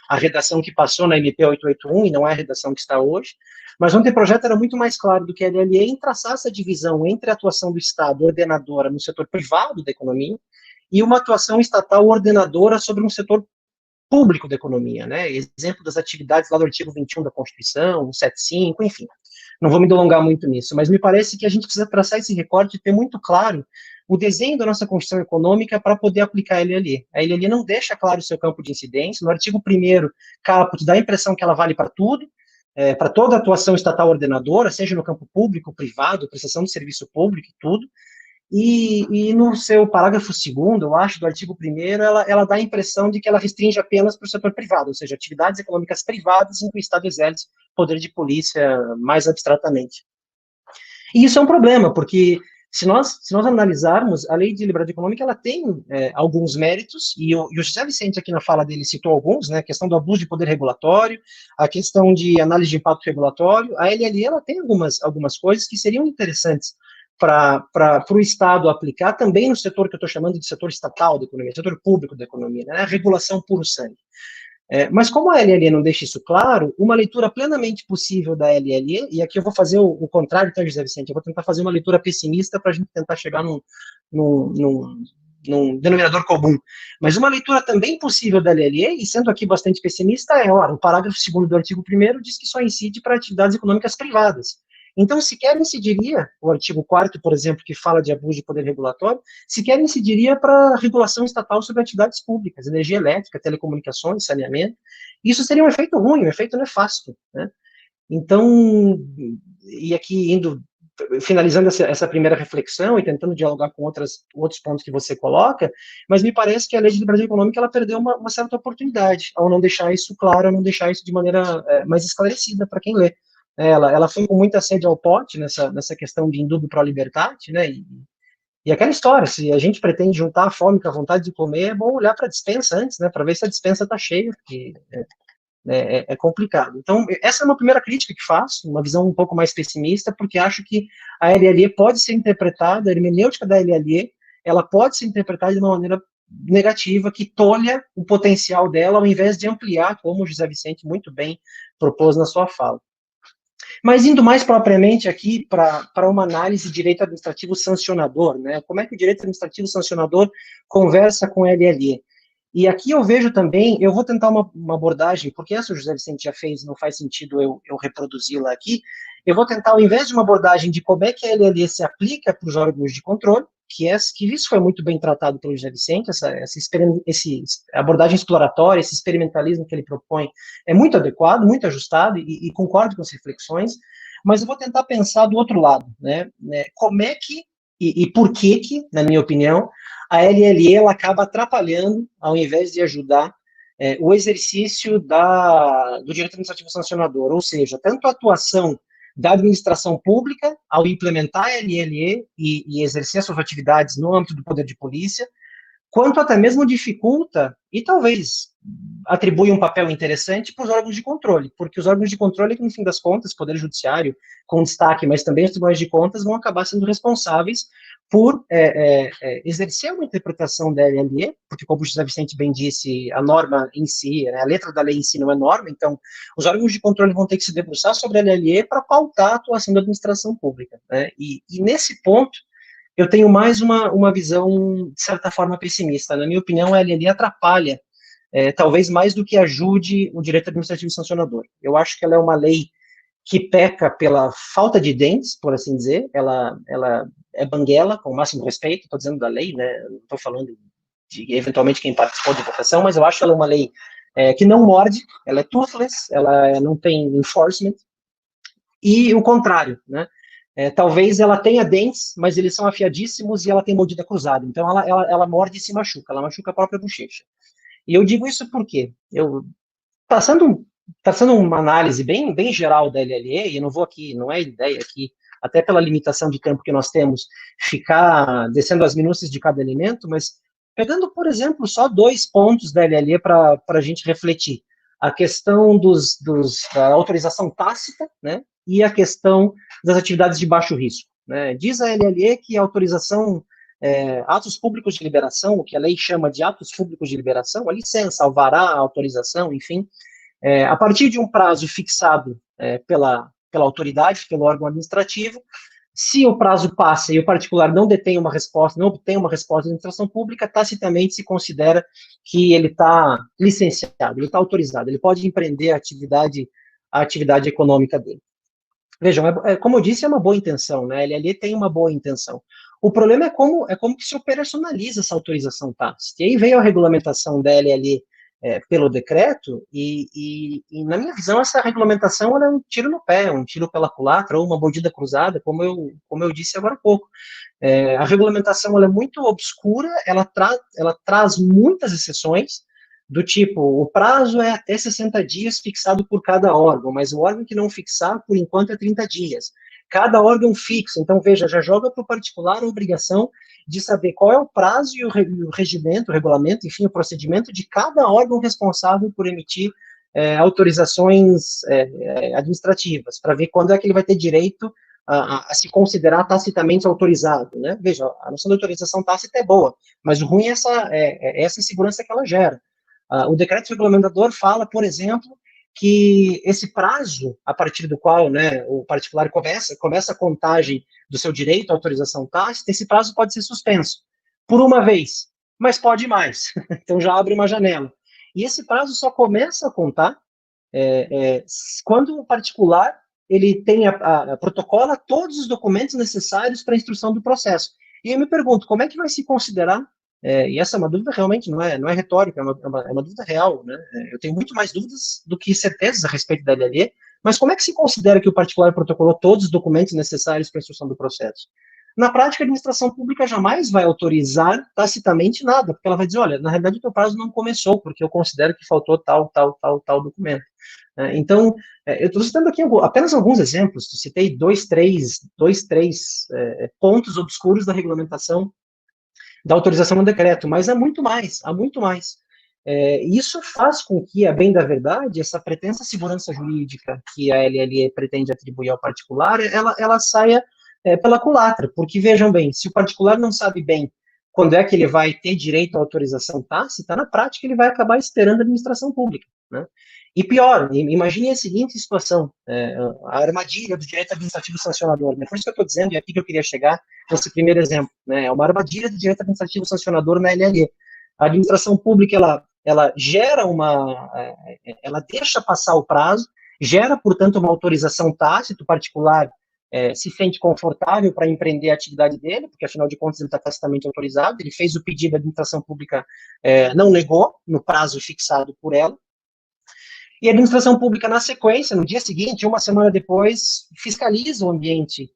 a redação que passou na MP 881, e não é a redação que está hoje, mas o anteprojeto era muito mais claro do que a LLE em traçar essa divisão entre a atuação do Estado ordenadora no setor privado da economia, e uma atuação estatal ordenadora sobre um setor público da economia, né, exemplo das atividades lá do artigo 21 da Constituição, 175, enfim, não vou me delongar muito nisso, mas me parece que a gente precisa traçar esse recorte e ter muito claro o desenho da nossa Constituição Econômica para poder aplicar a LLE. A LLE não deixa claro o seu campo de incidência, no artigo 1º, caput, dá a impressão que ela vale para tudo, para toda atuação estatal ordenadora, seja no campo público, privado, prestação de serviço público e tudo, e no seu parágrafo 2º, eu acho, do artigo 1º, ela dá a impressão de que ela restringe apenas para o setor privado, ou seja, atividades econômicas privadas em que o Estado exerce poder de polícia mais abstratamente. E isso é um problema, porque se nós analisarmos, a Lei de Liberdade Econômica, ela tem alguns méritos, e o José Vicente aqui na fala dele citou alguns, né, a questão do abuso de poder regulatório, a questão de análise de impacto regulatório. A LLE, ela tem algumas coisas que seriam interessantes para o Estado aplicar também no setor que eu estou chamando de setor estatal da economia, setor público da economia, né, a regulação puro sangue. Mas como a LLE não deixa isso claro, uma leitura plenamente possível da LLE, e aqui eu vou fazer o contrário, tá, José Vicente? Eu vou tentar fazer uma leitura pessimista para a gente tentar chegar num denominador comum. Mas uma leitura também possível da LLE, e sendo aqui bastante pessimista, o parágrafo 2º do artigo 1º diz que só incide para atividades econômicas privadas. Então, sequer incidiria, o artigo 4º, por exemplo, que fala de abuso de poder regulatório, sequer incidiria para regulação estatal sobre atividades públicas, energia elétrica, telecomunicações, saneamento. Isso seria um efeito ruim, um efeito nefasto, né? Então, e aqui finalizando essa primeira reflexão e tentando dialogar com outros pontos que você coloca, mas me parece que a Lei de Liberdade Econômica ela perdeu uma certa oportunidade ao não deixar isso claro, ao não deixar isso de maneira mais esclarecida para quem lê. Ela foi com muita sede ao pote nessa questão de indúbio pro libertate, né, E aquela história, se a gente pretende juntar a fome com a vontade de comer, é bom olhar para a despensa antes, né, para ver se a despensa está cheia, porque é complicado. Então, essa é uma primeira crítica que faço, uma visão um pouco mais pessimista, porque acho que a LLE pode ser interpretada, a hermenêutica da LLE, ela pode ser interpretada de uma maneira negativa, que tolha o potencial dela, ao invés de ampliar, como o José Vicente muito bem propôs na sua fala. Mas indo mais propriamente aqui para uma análise de direito administrativo sancionador, né? Como é que o direito administrativo sancionador conversa com a LLE? E aqui eu vejo também, eu vou tentar uma abordagem, porque essa o José Vicente já fez, não faz sentido eu reproduzi-la aqui, eu vou tentar, ao invés de uma abordagem de como é que a LLE se aplica para os órgãos de controle, que isso foi muito bem tratado pelo José Vicente, essa abordagem exploratória, esse experimentalismo que ele propõe é muito adequado, muito ajustado, e concordo com as reflexões, mas eu vou tentar pensar do outro lado, né, como é que, e por que, na minha opinião, a LLE ela acaba atrapalhando, ao invés de ajudar, o exercício do direito administrativo sancionador, ou seja, tanto a atuação da administração pública ao implementar a LLE e exercer suas atividades no âmbito do poder de polícia, quanto até mesmo dificulta e talvez atribui um papel interessante para os órgãos de controle, porque os órgãos de controle, que no fim das contas, Poder Judiciário, com destaque, mas também os tribunais de contas, vão acabar sendo responsáveis por exercer uma interpretação da LLE, porque, como o José Vicente bem disse, a norma em si, né, a letra da lei em si não é norma, então os órgãos de controle vão ter que se debruçar sobre a LLE para pautar a atuação da administração pública, né, e nesse ponto, eu tenho mais uma visão, de certa forma, pessimista. Na minha opinião, a LLE atrapalha, talvez mais do que ajude o direito administrativo sancionador. Eu acho que ela é uma lei que peca pela falta de dentes, por assim dizer, ela é banguela, com o máximo respeito, estou dizendo da lei, né, não estou falando de, eventualmente, quem participou de votação, mas eu acho que ela é uma lei que não morde, ela é toothless, ela não tem enforcement, e o contrário, né, talvez ela tenha dentes, mas eles são afiadíssimos e ela tem mordida cruzada, então ela morde e se machuca, ela machuca a própria bochecha. E eu digo isso porque, traçando uma análise bem geral da LLE, e eu não vou aqui, não é ideia aqui, até pela limitação de tempo que nós temos, ficar descendo as minúcias de cada elemento, mas pegando, por exemplo, só 2 pontos da LLE para a gente refletir. A questão da autorização tácita, né, e a questão das atividades de baixo risco, né. Diz a LLE que a autorização, atos públicos de liberação, o que a lei chama de atos públicos de liberação, a licença, alvará, a autorização, enfim, a partir de um prazo fixado pela autoridade, pelo órgão administrativo, se o prazo passa e o particular não obtém uma resposta da administração pública, tacitamente se considera que ele está licenciado, ele está autorizado, ele pode empreender a atividade econômica dele. Vejam, como eu disse, é uma boa intenção, né? A LLE tem uma boa intenção. O problema é como que se operacionaliza essa autorização tácita. E aí veio a regulamentação da LLE pelo decreto, e na minha visão essa regulamentação ela é um tiro no pé, um tiro pela culatra, ou uma mordida cruzada, como eu disse agora há pouco. A regulamentação ela é muito obscura, ela traz muitas exceções, do tipo, o prazo é até 60 dias fixado por cada órgão, mas o órgão que não fixar, por enquanto, é 30 dias. Cada órgão fixa, então, veja, já joga para o particular a obrigação de saber qual é o prazo e o regimento, o regulamento, enfim, o procedimento de cada órgão responsável por emitir autorizações administrativas, para ver quando é que ele vai ter direito a se considerar tacitamente autorizado, né? Veja, a noção de autorização tácita é boa, mas o ruim é essa insegurança que ela gera. O decreto regulamentador fala, por exemplo, que esse prazo, a partir do qual, né, o particular começa a contagem do seu direito à autorização tácita, esse prazo pode ser suspenso por uma vez, mas pode mais. Então já abre uma janela. E esse prazo só começa a contar quando o particular ele protocola todos os documentos necessários para a instrução do processo. E eu me pergunto, como é que vai se considerar, e essa é uma dúvida realmente, não é retórica, é uma dúvida real, né? Eu tenho muito mais dúvidas do que certezas a respeito da LLE, mas como é que se considera que o particular protocolou todos os documentos necessários para a instrução do processo? Na prática, a administração pública jamais vai autorizar tacitamente nada, porque ela vai dizer, olha, na realidade o teu prazo não começou, porque eu considero que faltou tal documento. Então, eu estou citando aqui apenas alguns exemplos, citei dois, três pontos obscuros da regulamentação da autorização no decreto, mas há muito mais, há muito mais. Isso faz com que, a bem da verdade, essa pretensa segurança jurídica que a LLE pretende atribuir ao particular, ela saia pela culatra, porque, vejam bem, se o particular não sabe bem quando é que ele vai ter direito à autorização tácita, na prática ele vai acabar esperando a administração pública, né? E pior, imagine a seguinte situação, a armadilha do direito administrativo sancionador, né? Por isso que eu estou dizendo, e aqui que eu queria chegar nesse primeiro exemplo, né? É uma armadilha do direito administrativo sancionador na LLE. A administração pública, ela gera ela deixa passar o prazo, gera, portanto, uma autorização tácita, o particular se sente confortável para empreender a atividade dele, porque, afinal de contas, ele está tacitamente autorizado, ele fez o pedido, a administração pública não negou no prazo fixado por ela, e a administração pública, na sequência, no dia seguinte, uma semana depois, fiscaliza o ambiente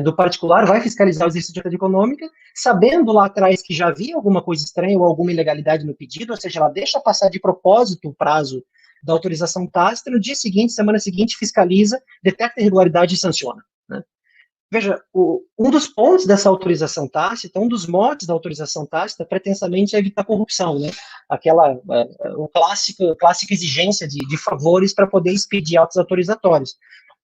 do particular, vai fiscalizar o exercício de atividade econômica, sabendo lá atrás que já havia alguma coisa estranha ou alguma ilegalidade no pedido, ou seja, ela deixa passar de propósito o prazo da autorização tácita, no dia seguinte, semana seguinte, fiscaliza, detecta irregularidade e sanciona, né? Veja, um dos pontos dessa autorização tácita, um dos motes da autorização tácita, pretensamente, é evitar corrupção, né? Aquela clássica exigência de favores para poder expedir atos autorizatórios.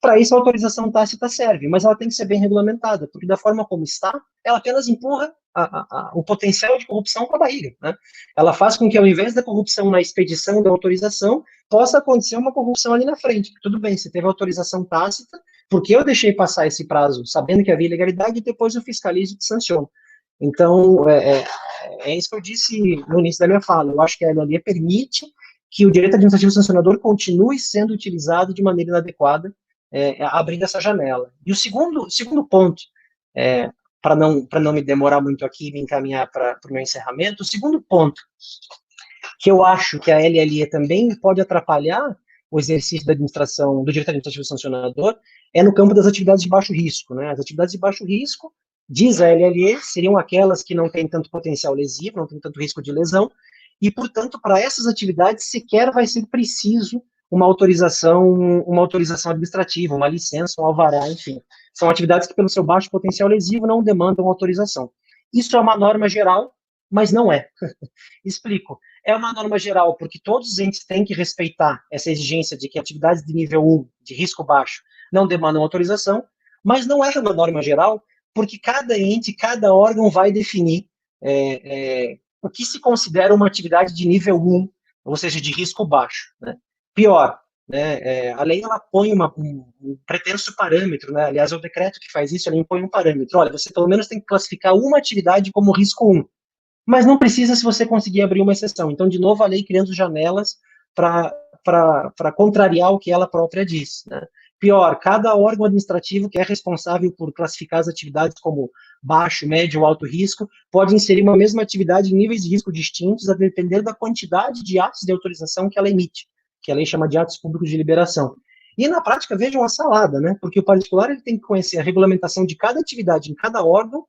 Para isso, a autorização tácita serve, mas ela tem que ser bem regulamentada, porque da forma como está, ela apenas empurra o potencial de corrupção com a barriga, né? Ela faz com que, ao invés da corrupção na expedição da autorização, possa acontecer uma corrupção ali na frente. Tudo bem, você teve autorização tácita, porque eu deixei passar esse prazo sabendo que havia ilegalidade e depois eu fiscalizo e te sanciono. Então, é isso que eu disse no início da minha fala. Eu acho que a LLE permite que o direito administrativo sancionador continue sendo utilizado de maneira inadequada, abrindo essa janela. E o segundo ponto, para não me demorar muito aqui e me encaminhar para o meu encerramento, o segundo ponto que eu acho que a LLE também pode atrapalhar o exercício da administração, do direito administrativo sancionador, é no campo das atividades de baixo risco, né? As atividades de baixo risco, diz a LLE, seriam aquelas que não têm tanto potencial lesivo, não têm tanto risco de lesão, e, portanto, para essas atividades sequer vai ser preciso uma autorização administrativa, uma licença, um alvará, enfim. São atividades que, pelo seu baixo potencial lesivo, não demandam autorização. Isso é uma norma geral, mas não é. Explico. É uma norma geral porque todos os entes têm que respeitar essa exigência de que atividades de nível 1, de risco baixo, não demandam autorização, mas não é uma norma geral porque cada ente, cada órgão vai definir o que se considera uma atividade de nível 1, ou seja, de risco baixo, né? Pior, né, a lei ela põe um pretenso parâmetro, né? Aliás, é o decreto que faz isso, ela impõe um parâmetro. Olha, você pelo menos tem que classificar uma atividade como risco 1, mas não precisa se você conseguir abrir uma exceção. Então, de novo, a lei criando janelas para contrariar o que ela própria diz, né? Pior, cada órgão administrativo que é responsável por classificar as atividades como baixo, médio ou alto risco, pode inserir uma mesma atividade em níveis de risco distintos, a depender da quantidade de atos de autorização que ela emite, que a lei chama de atos públicos de liberação. E na prática, vejam a salada, né? Porque o particular ele tem que conhecer a regulamentação de cada atividade em cada órgão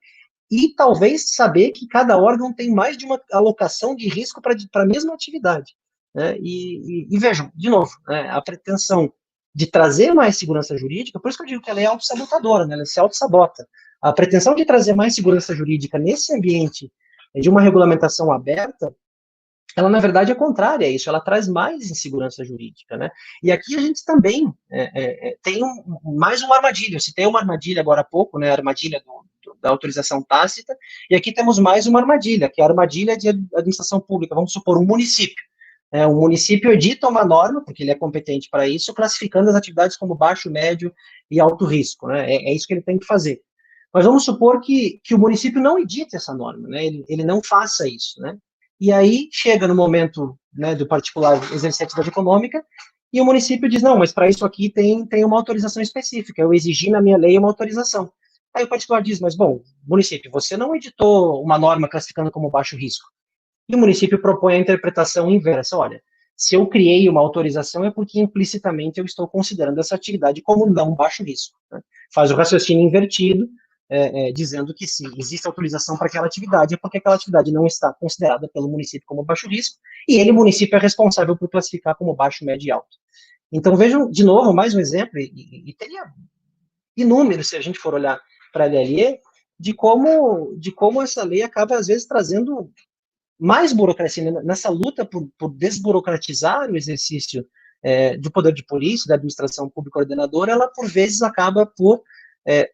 e talvez saber que cada órgão tem mais de uma alocação de risco para a mesma atividade, né? E vejam, de novo, né, a pretensão de trazer mais segurança jurídica, por isso que eu digo que ela é autossabotadora, né? Ela se autossabota. A pretensão de trazer mais segurança jurídica nesse ambiente de uma regulamentação aberta, ela, na verdade, é contrária a isso, ela traz mais insegurança jurídica, né? E aqui a gente também tem mais uma armadilha. Eu citei uma armadilha agora há pouco, né? A armadilha da autorização tácita, e aqui temos mais uma armadilha, que é a armadilha de administração pública. Vamos supor, um município. O município edita uma norma, porque ele é competente para isso, classificando as atividades como baixo, médio e alto risco, né? É isso que ele tem que fazer. Mas vamos supor que o município não edite essa norma, né? Ele não faça isso, né? E aí chega no momento, né, do particular exercer a atividade econômica e o município diz, não, mas para isso aqui tem uma autorização específica, eu exigi na minha lei uma autorização. Aí o particular diz, mas bom, município, você não editou uma norma classificando como baixo risco. E o município propõe a interpretação inversa, olha, se eu criei uma autorização é porque implicitamente eu estou considerando essa atividade como não baixo risco, né? Faz o raciocínio invertido, dizendo que se existe autorização para aquela atividade, é porque aquela atividade não está considerada pelo município como baixo risco, e ele, o município, é responsável por classificar como baixo, médio e alto. Então, vejam, de novo, mais um exemplo, e teria inúmeros, se a gente for olhar para a LLE, de como essa lei acaba, às vezes, trazendo mais burocracia, né? Nessa luta por desburocratizar o exercício do poder de polícia, da administração pública ordenadora, ela, por vezes, acaba por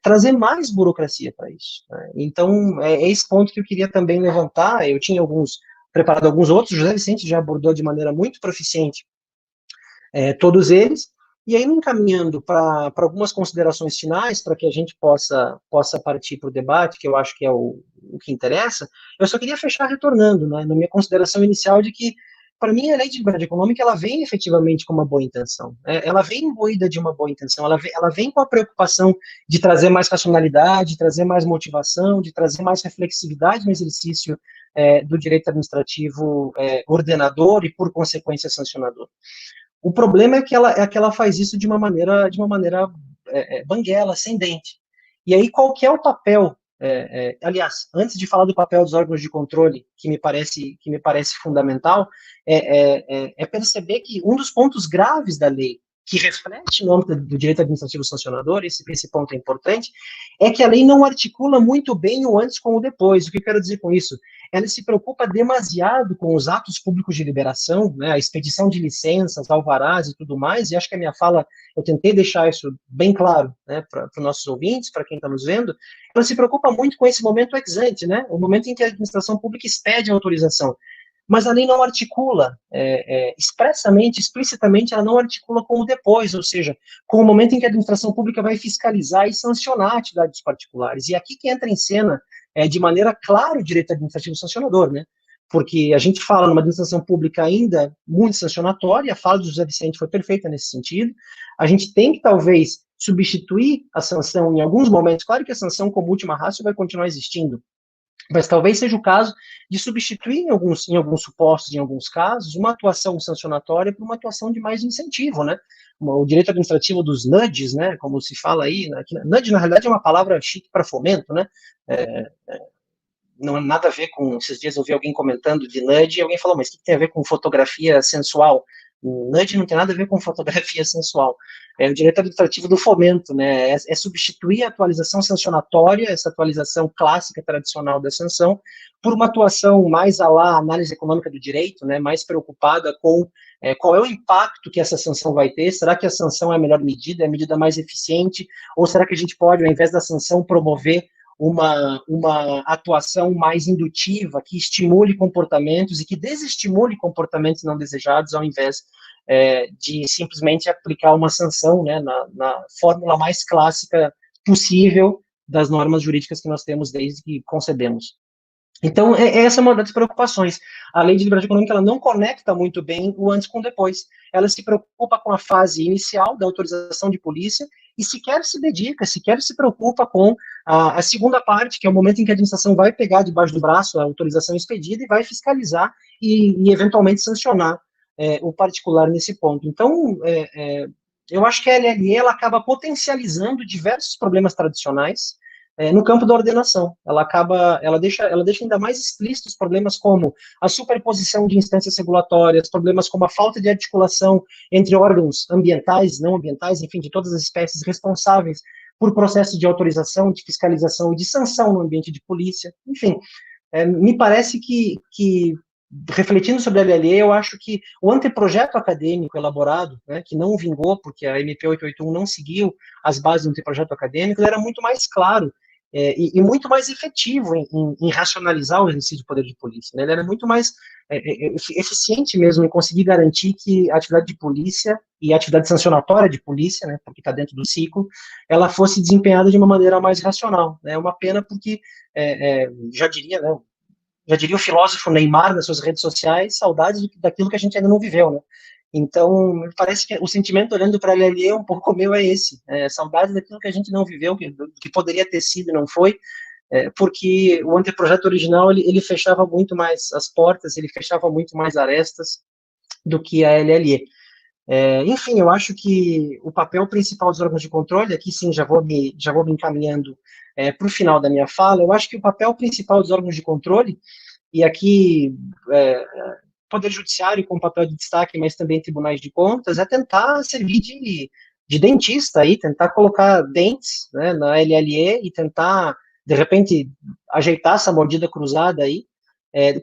trazer mais burocracia para isso, né? Então, é esse ponto que eu queria também levantar. Eu tinha preparado alguns outros, o José Vicente já abordou de maneira muito proficiente todos eles, e aí encaminhando para algumas considerações finais, para que a gente possa partir para o debate, que eu acho que é o que interessa, eu só queria fechar retornando, né, na minha consideração inicial de que, para mim, a lei de liberdade econômica, ela vem efetivamente com uma boa intenção, ela vem imbuída de uma boa intenção, ela vem com a preocupação de trazer mais racionalidade, de trazer mais motivação, de trazer mais reflexividade no exercício do direito administrativo ordenador e, por consequência, sancionador. O problema é que ela faz isso de uma maneira banguela, sem dente. E aí, qual que é o papel? Aliás, antes de falar do papel dos órgãos de controle, que me parece fundamental, perceber que um dos pontos graves da lei, que reflete no âmbito do direito administrativo sancionador, esse ponto é importante, é que a lei não articula muito bem o antes com o depois. O que eu quero dizer com isso? Ela se preocupa demasiado com os atos públicos de liberação, né, a expedição de licenças, alvarás e tudo mais, e acho que a minha fala, eu tentei deixar isso bem claro, né, para os nossos ouvintes, para quem está nos vendo. Ela se preocupa muito com esse momento ex ante, né, o momento em que a administração pública expede a autorização. Mas a lei não articula expressamente, explicitamente, ela não articula com o depois, ou seja, com o momento em que a administração pública vai fiscalizar e sancionar a atividade dos particulares. E aqui que entra em cena, de maneira clara, o direito administrativo sancionador, né? Porque a gente fala numa administração pública ainda muito sancionatória, a fala do José Vicente foi perfeita nesse sentido. A gente tem que, talvez, substituir a sanção em alguns momentos. Claro que a sanção como última ratio vai continuar existindo, mas talvez seja o caso de substituir em alguns supostos, em alguns casos, uma atuação sancionatória por uma atuação de mais incentivo, né? O direito administrativo dos nudges, né, como se fala aí, né, nudge na realidade é uma palavra chique para fomento, né? Não é nada a ver com, esses dias eu vi alguém comentando de nudge, e alguém falou, mas o que tem a ver com fotografia sensual? Nudge não tem nada a ver com fotografia sensual, é o direito administrativo do fomento, né, é substituir a atualização sancionatória, essa atualização clássica, tradicional da sanção, por uma atuação mais à la análise econômica do direito, né, mais preocupada com qual é o impacto que essa sanção vai ter, será que a sanção é a melhor medida, é a medida mais eficiente, ou será que a gente pode, ao invés da sanção, promover uma atuação mais indutiva, que estimule comportamentos e que desestimule comportamentos não desejados, ao invés de simplesmente aplicar uma sanção, né, na fórmula mais clássica possível das normas jurídicas que nós temos desde que concebemos. Então, essa é uma das preocupações. A lei de liberdade econômica, ela não conecta muito bem o antes com o depois. Ela se preocupa com a fase inicial da autorização de polícia e sequer se preocupa com a segunda parte, que é o momento em que a administração vai pegar debaixo do braço a autorização expedida e vai fiscalizar e eventualmente sancionar o particular nesse ponto. Então, eu acho que a LLE ela acaba potencializando diversos problemas tradicionais no campo da ordenação. Ela deixa ainda mais explícitos problemas como a superposição de instâncias regulatórias, problemas como a falta de articulação entre órgãos ambientais, não ambientais, enfim, de todas as espécies responsáveis por processos de autorização, de fiscalização e de sanção no ambiente de polícia. Enfim, me parece que refletindo sobre a LLE, eu acho que o anteprojeto acadêmico elaborado, né, que não vingou, porque a MP 881 não seguiu as bases do anteprojeto acadêmico, ele era muito mais claro e muito mais efetivo em racionalizar o exercício de poder de polícia, né? Ele era muito mais eficiente mesmo em conseguir garantir que a atividade de polícia e a atividade sancionatória de polícia, né, porque está dentro do ciclo, ela fosse desempenhada de uma maneira mais racional. É uma pena porque, já diria o filósofo Neymar nas suas redes sociais, saudades daquilo que a gente ainda não viveu, né? Então, me parece que o sentimento olhando para a LLE um pouco meu é esse, saudades daquilo que a gente não viveu, que poderia ter sido e não foi, porque o anteprojeto original, ele fechava muito mais as portas, ele fechava muito mais arestas do que a LLE. Enfim, eu acho que o papel principal dos órgãos de controle, aqui sim, já vou me encaminhando para o final da minha fala, eu acho que o papel principal dos órgãos de controle, e aqui Poder Judiciário com papel de destaque, mas também tribunais de contas, é tentar servir de dentista aí, tentar colocar dentes, né, na LLE e tentar, de repente, ajeitar essa mordida cruzada aí.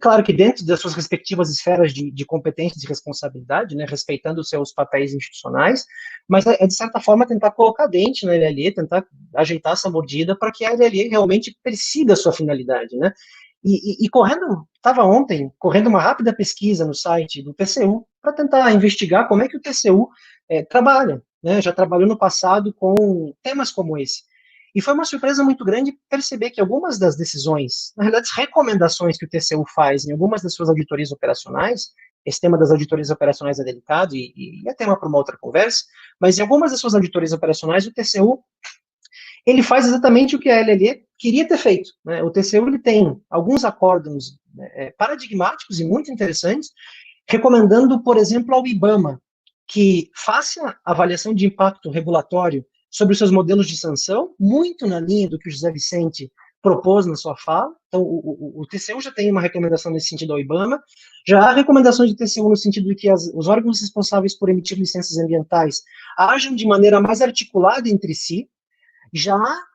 Claro que dentro das suas respectivas esferas de competência e de responsabilidade, né, respeitando os seus papéis institucionais, mas de certa forma, tentar colocar dente na LLE, tentar ajeitar essa mordida para que a LLE realmente persiga a sua finalidade, né? Estava ontem correndo uma rápida pesquisa no site do TCU para tentar investigar como é que o TCU trabalha, né? Já trabalhou no passado com temas como esse. E foi uma surpresa muito grande perceber que algumas das decisões, na realidade, as recomendações que o TCU faz em algumas das suas auditorias operacionais, esse tema das auditorias operacionais é delicado e é tema para uma outra conversa, mas em algumas das suas auditorias operacionais, o TCU ele faz exatamente o que a LLE queria ter feito, né? O TCU ele tem alguns acórdãos paradigmáticos e muito interessantes, recomendando, por exemplo, ao IBAMA que faça avaliação de impacto regulatório sobre os seus modelos de sanção, muito na linha do que o José Vicente propôs na sua fala. Então, o TCU já tem uma recomendação nesse sentido ao IBAMA, já há recomendações do TCU no sentido de que os órgãos responsáveis por emitir licenças ambientais ajam de maneira mais articulada entre si. Já há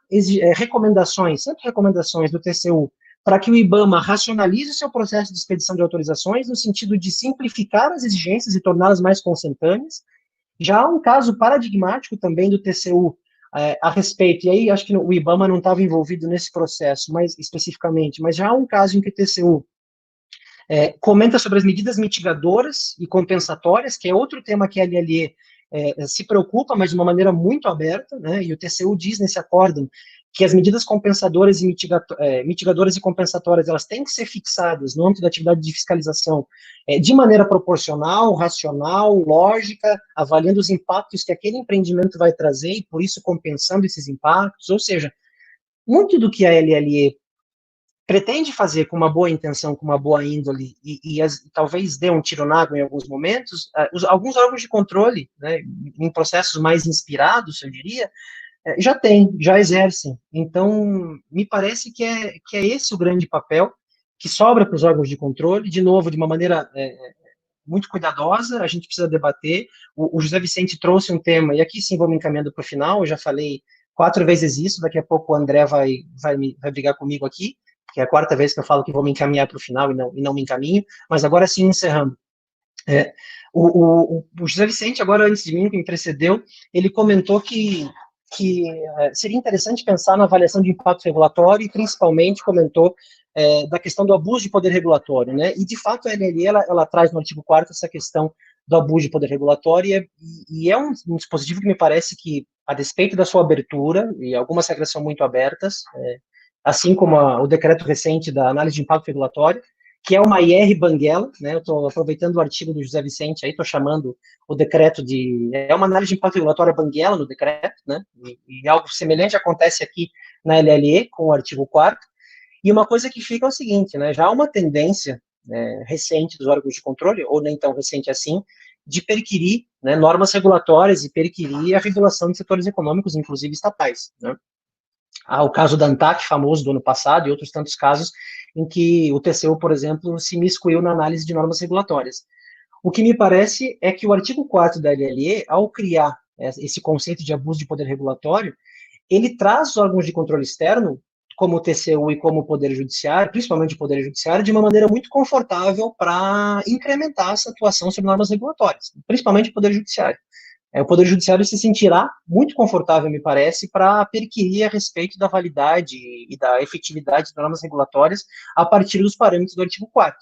recomendações, sempre recomendações do TCU, para que o IBAMA racionalize o seu processo de expedição de autorizações, no sentido de simplificar as exigências e torná-las mais consentâneas. Já há um caso paradigmático também do TCU a respeito, e aí acho que o IBAMA não estava envolvido nesse processo, mais especificamente, mas já há um caso em que o TCU comenta sobre as medidas mitigadoras e compensatórias, que é outro tema que a LLE se preocupa, mas de uma maneira muito aberta, né, e o TCU diz nesse acórdão que as medidas compensadoras e mitigadoras e compensatórias, elas têm que ser fixadas no âmbito da atividade de fiscalização de maneira proporcional, racional, lógica, avaliando os impactos que aquele empreendimento vai trazer e, por isso, compensando esses impactos, ou seja, muito do que a LLE pretende fazer com uma boa intenção, com uma boa índole, e talvez dê um tiro na água em alguns momentos, alguns órgãos de controle, né, em processos mais inspirados, eu diria, já exercem. Então, me parece que é esse o grande papel que sobra para os órgãos de controle, de novo, de uma maneira muito cuidadosa, a gente precisa debater. O José Vicente trouxe um tema, e aqui sim vou me encaminhando para o final, eu já falei 4 vezes isso, daqui a pouco o André vai brigar comigo aqui, que é a 4ª vez que eu falo que vou me encaminhar para o final e não me encaminho, mas agora sim, encerrando. O José Vicente, agora antes de mim, que me precedeu, ele comentou que seria interessante pensar na avaliação de impacto regulatório e principalmente comentou da questão do abuso de poder regulatório, né? E de fato a LLE ela traz no artigo 4º essa questão do abuso de poder regulatório e é um dispositivo que me parece que, a despeito da sua abertura, e algumas regras são muito abertas, assim como o decreto recente da análise de impacto regulatório, que é uma IR Banguela, né? Eu estou aproveitando o artigo do José Vicente aí, estou chamando o decreto é uma análise de impacto regulatório Banguela no decreto, né? E algo semelhante acontece aqui na LLE com o artigo 4º. E uma coisa que fica é o seguinte, né? Já há uma tendência recente dos órgãos de controle, ou nem tão recente assim, de perquirir, né, normas regulatórias e perquirir a regulação de setores econômicos, inclusive estatais, né? Há o caso da ANTAC, famoso do ano passado, e outros tantos casos em que o TCU, por exemplo, se miscuiu na análise de normas regulatórias. O que me parece é que o artigo 4º da LLE, ao criar esse conceito de abuso de poder regulatório, ele traz os órgãos de controle externo, como o TCU e como o Poder Judiciário, principalmente o Poder Judiciário, de uma maneira muito confortável para incrementar essa atuação sobre normas regulatórias, principalmente o Poder Judiciário. O Poder Judiciário se sentirá muito confortável, me parece, para perquirir a respeito da validade e da efetividade das normas regulatórias a partir dos parâmetros do artigo 4º.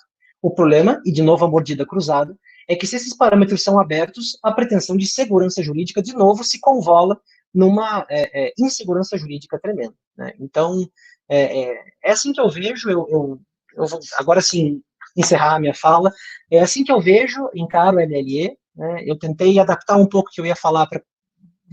O problema, e de novo a mordida cruzada, é que se esses parâmetros são abertos, a pretensão de segurança jurídica, de novo, se convola numa insegurança jurídica tremenda, né? Então, é assim que eu vejo, eu vou agora sim encerrar a minha fala, é assim que eu vejo, encaro a LLE, né? Eu tentei adaptar um pouco o que eu ia falar para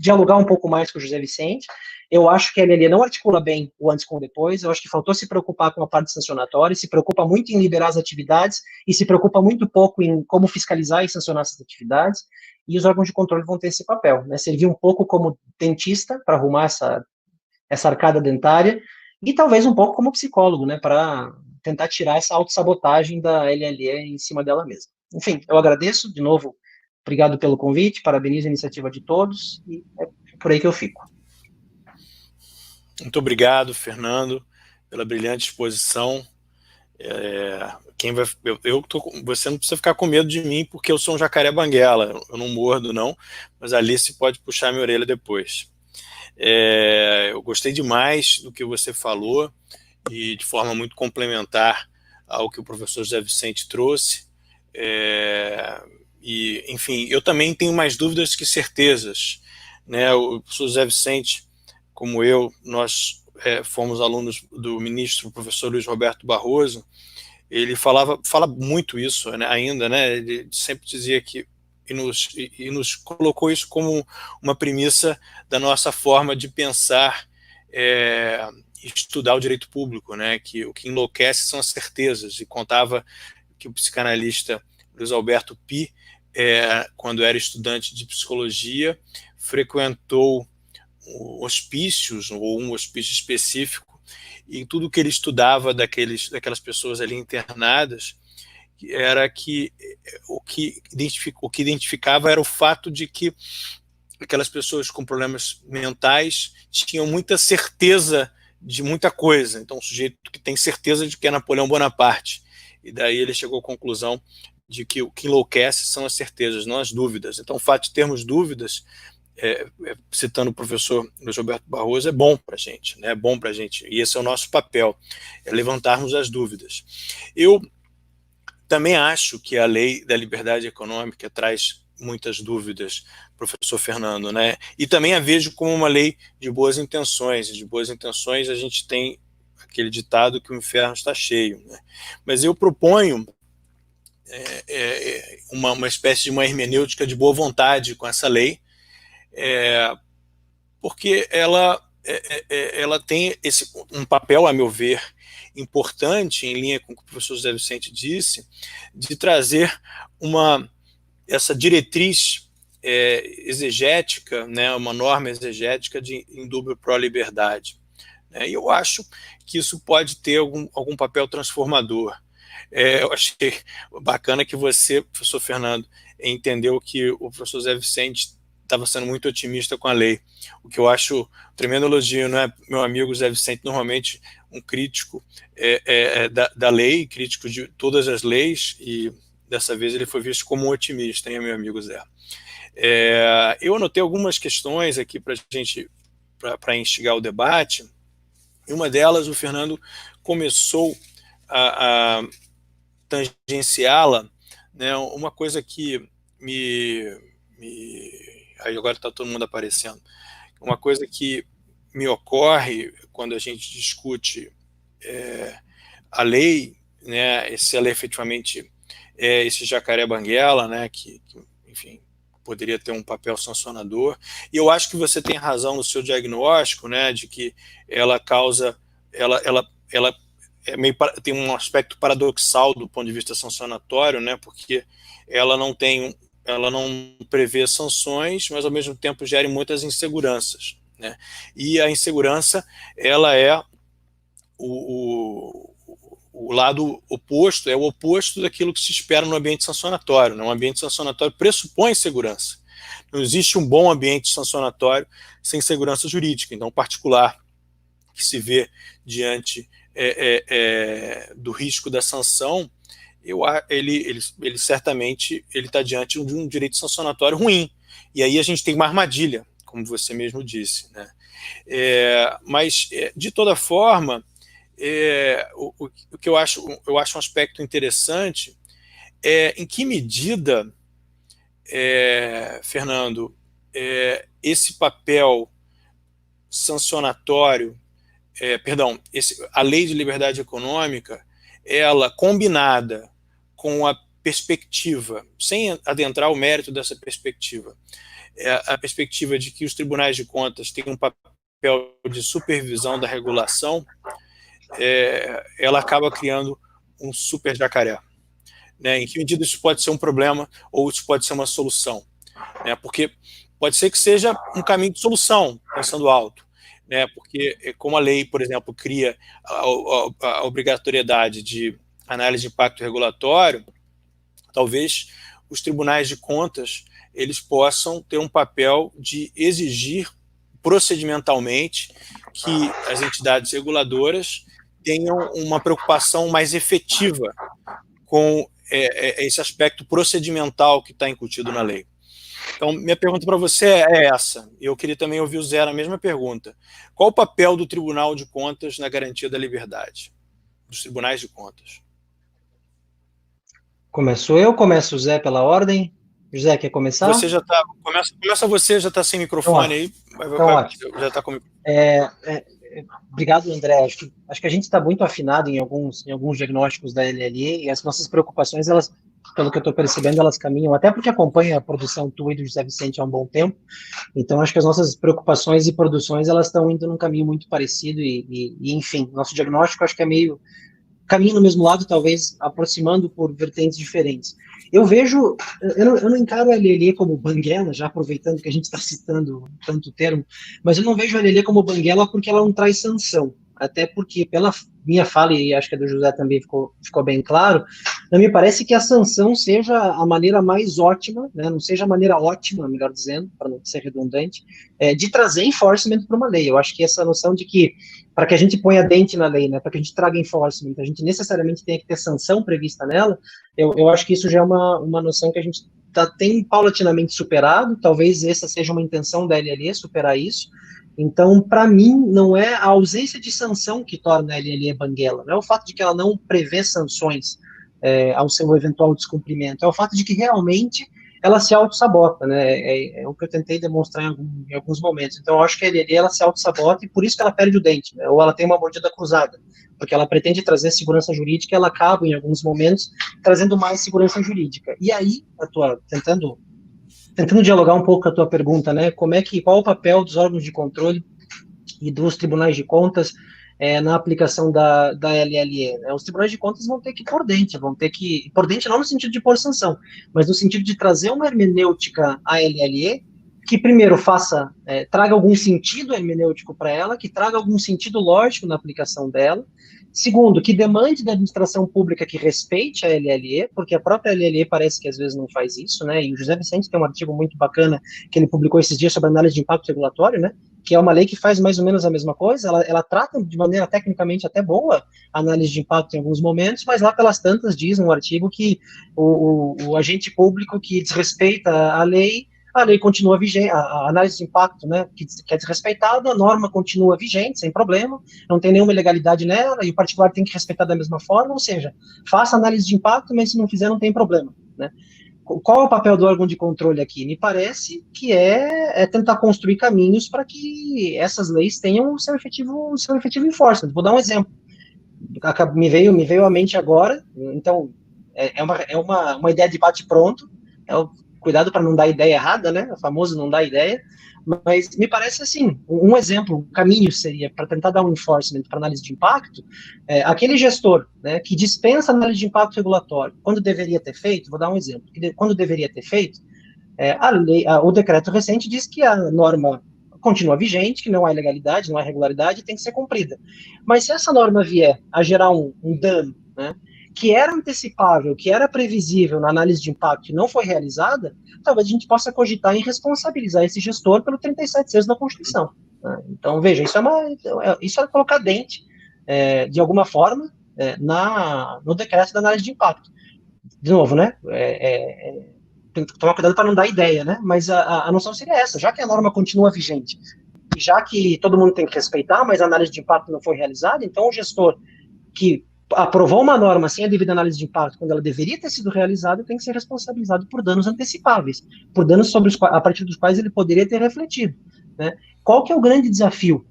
dialogar um pouco mais com o José Vicente. Eu acho que a LLE não articula bem o antes com o depois, eu acho que faltou se preocupar com a parte sancionatória, se preocupa muito em liberar as atividades e se preocupa muito pouco em como fiscalizar e sancionar essas atividades, e os órgãos de controle vão ter esse papel, né? Servir um pouco como dentista para arrumar essa arcada dentária, e talvez um pouco como psicólogo, né, para tentar tirar essa autossabotagem da LLE em cima dela mesma. Enfim, eu agradeço, de novo, obrigado pelo convite, parabenizo a iniciativa de todos, e é por aí que eu fico. Muito obrigado, Fernando, pela brilhante exposição. Você não precisa ficar com medo de mim, porque eu sou um jacaré banguela, eu não mordo não, mas a Alice pode puxar minha orelha depois. Eu gostei demais do que você falou, e de forma muito complementar ao que o professor José Vicente trouxe. E, enfim, eu também tenho mais dúvidas que certezas, né? O professor José Vicente, como eu, nós fomos alunos do ministro professor Luiz Roberto Barroso. Ele fala muito isso, né, ainda, né? Ele sempre dizia que e nos colocou isso como uma premissa da nossa forma de pensar e estudar o direito público, né? Que o que enlouquece são as certezas, e contava que o psicanalista Luiz Alberto Pi, quando era estudante de psicologia, frequentou hospícios, ou um hospício específico, e tudo que ele estudava daquelas pessoas ali internadas era que o que identificava era o fato de que aquelas pessoas com problemas mentais tinham muita certeza de muita coisa. Então, um sujeito que tem certeza de que é Napoleão Bonaparte, e daí ele chegou à conclusão de que o que enlouquece são as certezas, não as dúvidas. Então, o fato de termos dúvidas, citando o professor Luiz Roberto Barroso, é bom para a gente, né? É bom para a gente, e esse é o nosso papel, é levantarmos as dúvidas. Eu também acho que a lei da liberdade econômica traz muitas dúvidas, professor Fernando, né? E também a vejo como uma lei de boas intenções, e de boas intenções a gente tem aquele ditado que o inferno está cheio, né? Mas eu proponho uma espécie de uma hermenêutica de boa vontade com essa lei, porque ela tem um papel, a meu ver, importante, em linha com o que o professor José Vicente disse, de trazer essa diretriz exegética, né, uma norma exegética de indúbio pró-liberdade. E eu acho que isso pode ter algum papel transformador. Eu achei bacana que você, professor Fernando, entendeu que o professor José Vicente estava sendo muito otimista com a lei, o que eu acho um tremendo elogio, né? Meu amigo José Vicente, normalmente um crítico da lei, crítico de todas as leis, e dessa vez ele foi visto como um otimista, hein, meu amigo Zé? Eu anotei algumas questões aqui para para instigar o debate, e uma delas o Fernando começou a tangenciá-la, né? Uma coisa que aí agora está todo mundo aparecendo. Uma coisa que me ocorre quando a gente discute a lei, né, se ela efetivamente é esse jacaré banguela, né, que enfim, poderia ter um papel sancionador. E eu acho que você tem razão no seu diagnóstico, né, de que ela causa, ela tem um aspecto paradoxal do ponto de vista sancionatório, né, porque ela não prevê sanções, mas ao mesmo tempo gera muitas inseguranças, né? E a insegurança, ela é o lado oposto, é o oposto daquilo que se espera no ambiente sancionatório, né? Um ambiente sancionatório pressupõe segurança. Não existe um bom ambiente sancionatório sem segurança jurídica. Então, o particular que se vê diante do risco da sanção, ele certamente está diante de um direito sancionatório ruim. E aí a gente tem uma armadilha, como você mesmo disse, né? Mas, de toda forma, o que eu acho um aspecto interessante é em que medida, Fernando, esse papel sancionatório, a lei de liberdade econômica, ela combinada com a perspectiva, sem adentrar o mérito dessa perspectiva, a perspectiva de que os tribunais de contas têm um papel de supervisão da regulação, ela acaba criando um super jacaré. Né? Em que medida isso pode ser um problema ou isso pode ser uma solução? Né? Porque pode ser que seja um caminho de solução, pensando alto. Né? Porque, como a lei, por exemplo, cria a obrigatoriedade de análise de impacto regulatório, talvez os tribunais de contas eles possam ter um papel de exigir procedimentalmente que as entidades reguladoras tenham uma preocupação mais efetiva com esse aspecto procedimental que está incutido na lei. Então, minha pergunta para você é essa. Eu queria também ouvir o Zé a mesma pergunta. Qual o papel do Tribunal de Contas na garantia da liberdade? Dos tribunais de contas? Começou eu, começa o Zé pela ordem. José, quer começar? Você já está. Começa você, já está sem microfone aí. Já está com microfone. Obrigado, André. Acho que a gente está muito afinado em alguns diagnósticos da LLE, e as nossas preocupações, elas, pelo que eu estou percebendo, elas caminham, até porque acompanha a produção tua e do José Vicente há um bom tempo. Então, acho que as nossas preocupações e produções, elas estão indo num caminho muito parecido e enfim, nosso diagnóstico acho que é meio caminho no mesmo lado, talvez aproximando por vertentes diferentes. Eu vejo, eu não encaro a LLE como banguela, já aproveitando que a gente está citando tanto termo, mas eu não vejo a LLE como banguela porque ela não traz sanção, até porque pela minha fala, e acho que a do José também ficou bem claro, não me parece que a sanção seja a maneira mais ótima, né, não seja a maneira ótima, melhor dizendo, para não ser redundante, de trazer enforcement para uma lei. Eu acho que essa noção de que, para que a gente ponha dente na lei, né, para que a gente traga enforcement, a gente necessariamente tenha que ter sanção prevista nela, eu acho que isso já é uma noção que a gente tem paulatinamente superado, talvez essa seja uma intenção da LLE, superar isso. Então, para mim, não é a ausência de sanção que torna a LLE banguela, não é o fato de que ela não prevê sanções ao seu eventual descumprimento, é o fato de que realmente ela se auto-sabota, né? É o que eu tentei demonstrar em alguns momentos. Então, eu acho que a LLE, ela se auto-sabota e por isso que ela perde o dente, né? Ou ela tem uma mordida cruzada, porque ela pretende trazer segurança jurídica e ela acaba, em alguns momentos, trazendo mais segurança jurídica. E aí, tentando dialogar um pouco com a tua pergunta, né? Qual o papel dos órgãos de controle e dos tribunais de contas na aplicação da LLE? Né? Os tribunais de contas vão ter que pôr dente não no sentido de pôr sanção, mas no sentido de trazer uma hermenêutica à LLE que primeiro traga algum sentido hermenêutico para ela, que traga algum sentido lógico na aplicação dela. Segundo, que demande da administração pública que respeite a LLE, porque a própria LLE parece que às vezes não faz isso, né? E o José Vicente tem um artigo muito bacana que ele publicou esses dias sobre análise de impacto regulatório, né? Que é uma lei que faz mais ou menos a mesma coisa, ela trata de maneira tecnicamente até boa a análise de impacto em alguns momentos, mas lá pelas tantas diz no artigo que o agente público que desrespeita a lei continua vigente, a análise de impacto, né, que é desrespeitada, a norma continua vigente, sem problema, não tem nenhuma ilegalidade nela, e o particular tem que respeitar da mesma forma, ou seja, faça análise de impacto, mas se não fizer, não tem problema, né. Qual é o papel do órgão de controle aqui? Me parece que é tentar construir caminhos para que essas leis tenham o seu efetivo enforcement. Vou dar um exemplo. Me veio à mente agora, então, é uma ideia de bate-pronto, cuidado para não dar ideia errada, né? O famoso não dar ideia, mas me parece assim, um exemplo, um caminho seria, para tentar dar um enforcement para análise de impacto, aquele gestor, né, que dispensa análise de impacto regulatório, quando deveria ter feito, vou dar um exemplo, quando deveria ter feito, o decreto recente diz que a norma continua vigente, que não há ilegalidade, não há irregularidade, tem que ser cumprida. Mas se essa norma vier a gerar um dano, né, que era antecipável, que era previsível na análise de impacto e não foi realizada, talvez a gente possa cogitar em responsabilizar esse gestor pelo 37(6) da Constituição. Né? Então, veja, isso é colocar dente, de alguma forma, no decreto da análise de impacto. De novo, né? Tem que tomar cuidado para não dar ideia, né? Mas a noção seria essa, já que a norma continua vigente, e já que todo mundo tem que respeitar, mas a análise de impacto não foi realizada, então o gestor que aprovou uma norma sem a devida análise de impacto, quando ela deveria ter sido realizada, tem que ser responsabilizado por danos antecipáveis, por danos a partir dos quais ele poderia ter refletido. Né? Qual que é o grande desafio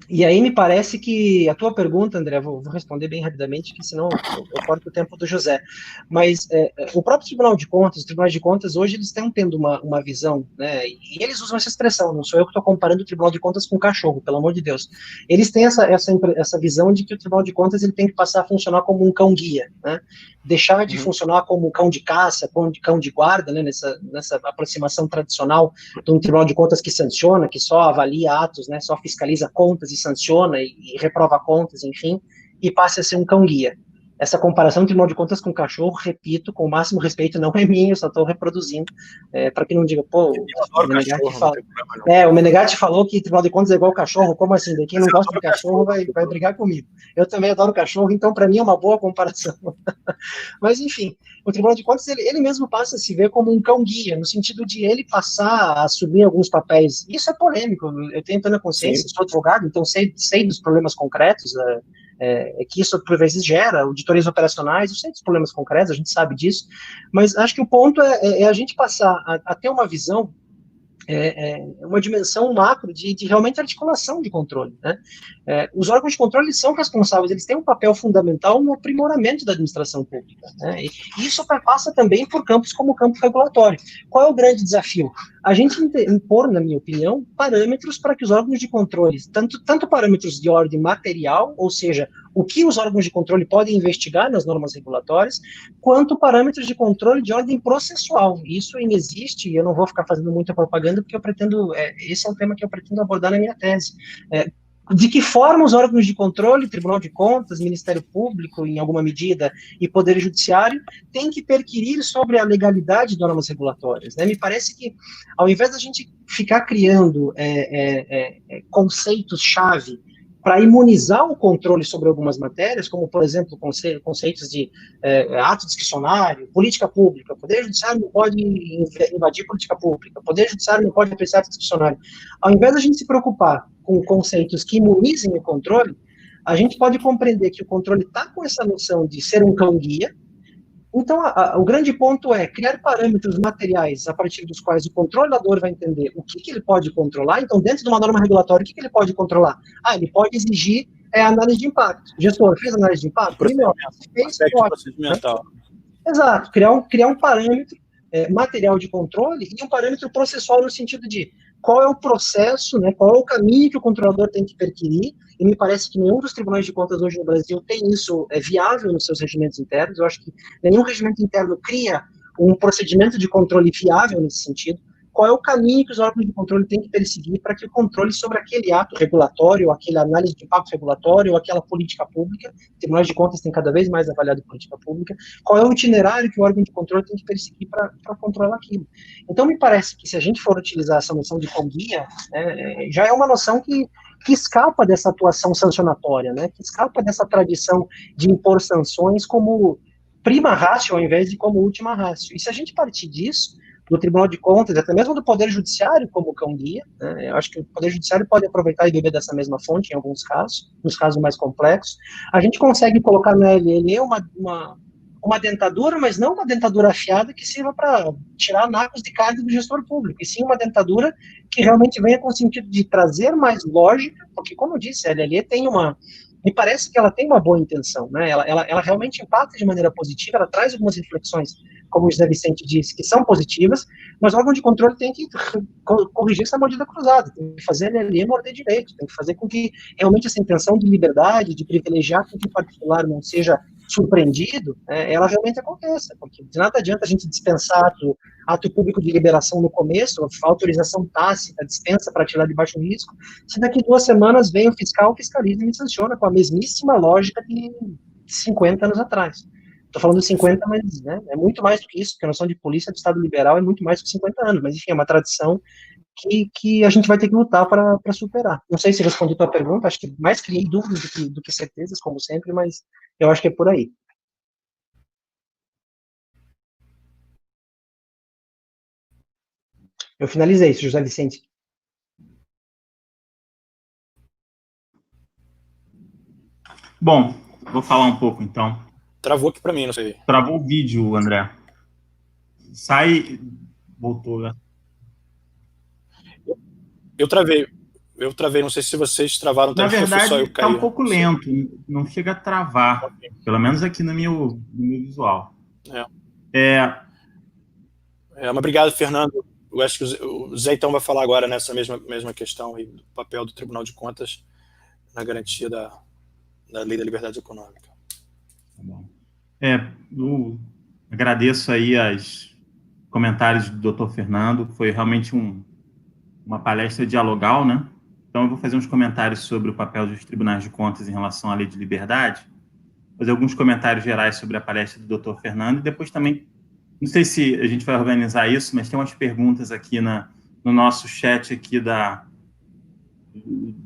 E aí me parece que a tua pergunta, André, vou responder bem rapidamente, que senão eu corto o tempo do José. Mas o próprio Tribunal de Contas, os tribunais de contas, hoje eles estão tendo uma visão, né, e eles usam essa expressão, não sou eu que estou comparando o Tribunal de Contas com o cachorro, pelo amor de Deus. Eles têm essa visão de que o Tribunal de Contas ele tem que passar a funcionar como um cão-guia, né, deixar de funcionar como cão de caça, cão de guarda, né, nessa aproximação tradicional de um Tribunal de Contas que sanciona, que só avalia atos, né, só fiscaliza contas e sanciona e reprova contas, enfim, e passe a ser um cão-guia. Essa comparação do Tribunal de Contas com cachorro, repito, com o máximo respeito, não é minha, eu só estou reproduzindo, para que não diga, pô, o Menegatti falou que Tribunal de Contas é igual cachorro, como assim? Quem não gosta de cachorro vai brigar comigo. Eu também adoro cachorro, então para mim é uma boa comparação. Mas, enfim, o Tribunal de Contas, ele mesmo passa a se ver como um cão-guia, no sentido de ele passar a assumir alguns papéis. Isso é polêmico, eu tenho plena consciência, sou advogado, então sei dos problemas concretos, que isso, por vezes, gera, auditorias operacionais, eu sei dos problemas concretos, a gente sabe disso, mas acho que o ponto é a gente passar a ter uma visão, uma dimensão macro de realmente articulação de controle, né? Os órgãos de controle são responsáveis, eles têm um papel fundamental no aprimoramento da administração pública, né? E isso passa também por campos como o campo regulatório. Qual é o grande desafio? A gente impor, na minha opinião, parâmetros para que os órgãos de controle, tanto parâmetros de ordem material, ou seja, o que os órgãos de controle podem investigar nas normas regulatórias, quanto parâmetros de controle de ordem processual. Isso ainda existe, e eu não vou ficar fazendo muita propaganda, porque eu pretendo, esse é um tema que eu pretendo abordar na minha tese. De que forma os órgãos de controle, Tribunal de Contas, Ministério Público, em alguma medida, e Poder Judiciário, têm que perquirir sobre a legalidade de normas regulatórias, né? Me parece que, ao invés da gente ficar criando conceitos-chave para imunizar o controle sobre algumas matérias, como, por exemplo, conceitos de ato discricionário, política pública, Poder Judiciário não pode invadir política pública, Poder Judiciário não pode apreciar ato discricionário. Ao invés da gente se preocupar com conceitos que imunizem o controle, a gente pode compreender que o controle está com essa noção de ser um cão-guia. Então, o grande ponto é criar parâmetros materiais a partir dos quais o controlador vai entender o que ele pode controlar. Então, dentro de uma norma regulatória, o que ele pode controlar? Ele pode exigir análise de impacto. O gestor fez análise de impacto? Procedimental. Exato, criar um parâmetro material de controle e um parâmetro processual no sentido de qual é o processo, né, qual é o caminho que o controlador tem que perquirir, e me parece que nenhum dos tribunais de contas hoje no Brasil tem isso viável nos seus regimentos internos. Eu acho que nenhum regimento interno cria um procedimento de controle viável nesse sentido. Qual é o caminho que os órgãos de controle têm que perseguir para que o controle sobre aquele ato regulatório, ou aquela análise de impacto regulatório, ou aquela política pública, tribunais de contas têm cada vez mais avaliado política pública, qual é o itinerário que o órgão de controle tem que perseguir para controlar aquilo. Então, me parece que se a gente for utilizar essa noção de cão-guia, já é uma noção que escapa dessa atuação sancionatória, né, que escapa dessa tradição de impor sanções como prima ratio ao invés de como última ratio. E se a gente partir disso, do Tribunal de Contas, até mesmo do Poder Judiciário como cão-guia, né? Eu acho que o Poder Judiciário pode aproveitar e beber dessa mesma fonte em alguns casos, nos casos mais complexos. A gente consegue colocar na LLE uma dentadura, mas não uma dentadura afiada que sirva para tirar nacos de carne do gestor público, e sim uma dentadura que realmente venha com o sentido de trazer mais lógica, porque, como eu disse, a LLE tem me parece que ela tem uma boa intenção, né? Ela realmente impacta de maneira positiva, ela traz algumas reflexões, como o José Vicente disse, que são positivas, mas o órgão de controle tem que corrigir essa mordida cruzada, tem que fazer a LLE morder direito, tem que fazer com que realmente essa intenção de liberdade, de privilegiar que o particular não seja surpreendido, ela realmente aconteça, porque de nada adianta a gente dispensar ato público de liberação no começo, autorização tácita, dispensa para tirar de baixo risco, se daqui 2 semanas vem o fiscal, fiscaliza e me sanciona com a mesmíssima lógica de 50 anos atrás. Estou falando de 50, mas é muito mais do que isso, porque a noção de polícia do Estado liberal é muito mais do que 50 anos, mas enfim, é uma tradição que a gente vai ter que lutar para superar. Não sei se respondi a tua pergunta, acho que mais criei dúvidas do que certezas, como sempre, mas eu acho que é por aí. Eu finalizei isso, José Vicente. Bom, vou falar um pouco, então. Travou aqui para mim, não sei. Travou o vídeo, André. Sai, voltou. Eu travei. Eu travei, não sei se vocês travaram Na também. verdade, Só eu está caí. um pouco lento, não chega a travar, pelo menos aqui no meu visual. Mas obrigado, Fernando. Eu acho que o Zé então vai falar agora nessa mesma questão aí, do papel do Tribunal de Contas na garantia da Lei da Liberdade Econômica. Tá bom. Eu agradeço aí os comentários do Dr. Fernando, foi realmente uma palestra dialogal, né? Então eu vou fazer uns comentários sobre o papel dos tribunais de contas em relação à Lei de Liberdade, fazer alguns comentários gerais sobre a palestra do Dr. Fernando, e depois também, não sei se a gente vai organizar isso, mas tem umas perguntas aqui no nosso chat aqui do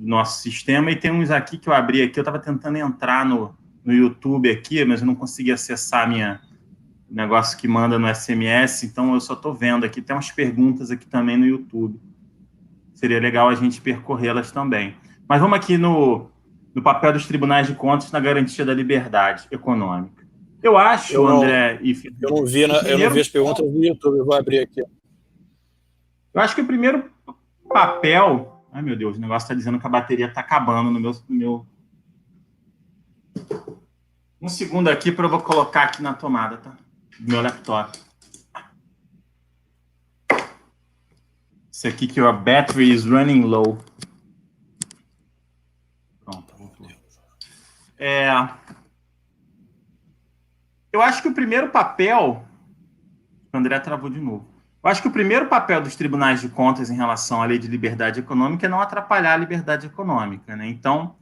nosso sistema, e tem uns aqui que eu abri aqui, eu estava tentando entrar no YouTube aqui, mas eu não consegui acessar negócio que manda no SMS, então eu só estou vendo aqui, tem umas perguntas aqui também no YouTube. Seria legal a gente percorrê-las também. Mas vamos aqui no papel dos tribunais de contas na garantia da liberdade econômica. Eu acho, André... Eu não vi as perguntas do YouTube, eu vou abrir aqui. Eu acho que o primeiro papel... Ai, meu Deus, o negócio está dizendo que a bateria está acabando no meu... Um segundo aqui para eu vou colocar aqui na tomada, tá? Do meu laptop. Isso aqui que o battery is running low. Pronto. Eu acho que o primeiro papel... O André travou de novo. Eu acho que o primeiro papel dos tribunais de contas em relação à Lei de Liberdade Econômica é não atrapalhar a liberdade econômica, né? Então,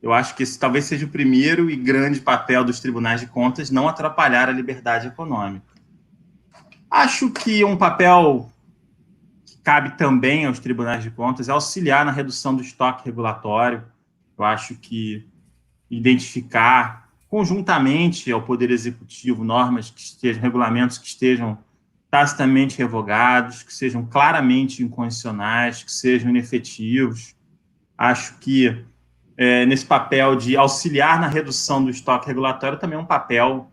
eu acho que esse talvez seja o primeiro e grande papel dos tribunais de contas, não atrapalhar a liberdade econômica. Acho que um papel que cabe também aos tribunais de contas é auxiliar na redução do estoque regulatório. Eu acho que identificar conjuntamente ao Poder Executivo normas que estejam, regulamentos que estejam tacitamente revogados, que sejam claramente inconstitucionais, que sejam inefetivos. Acho que nesse papel de auxiliar na redução do estoque regulatório também é um papel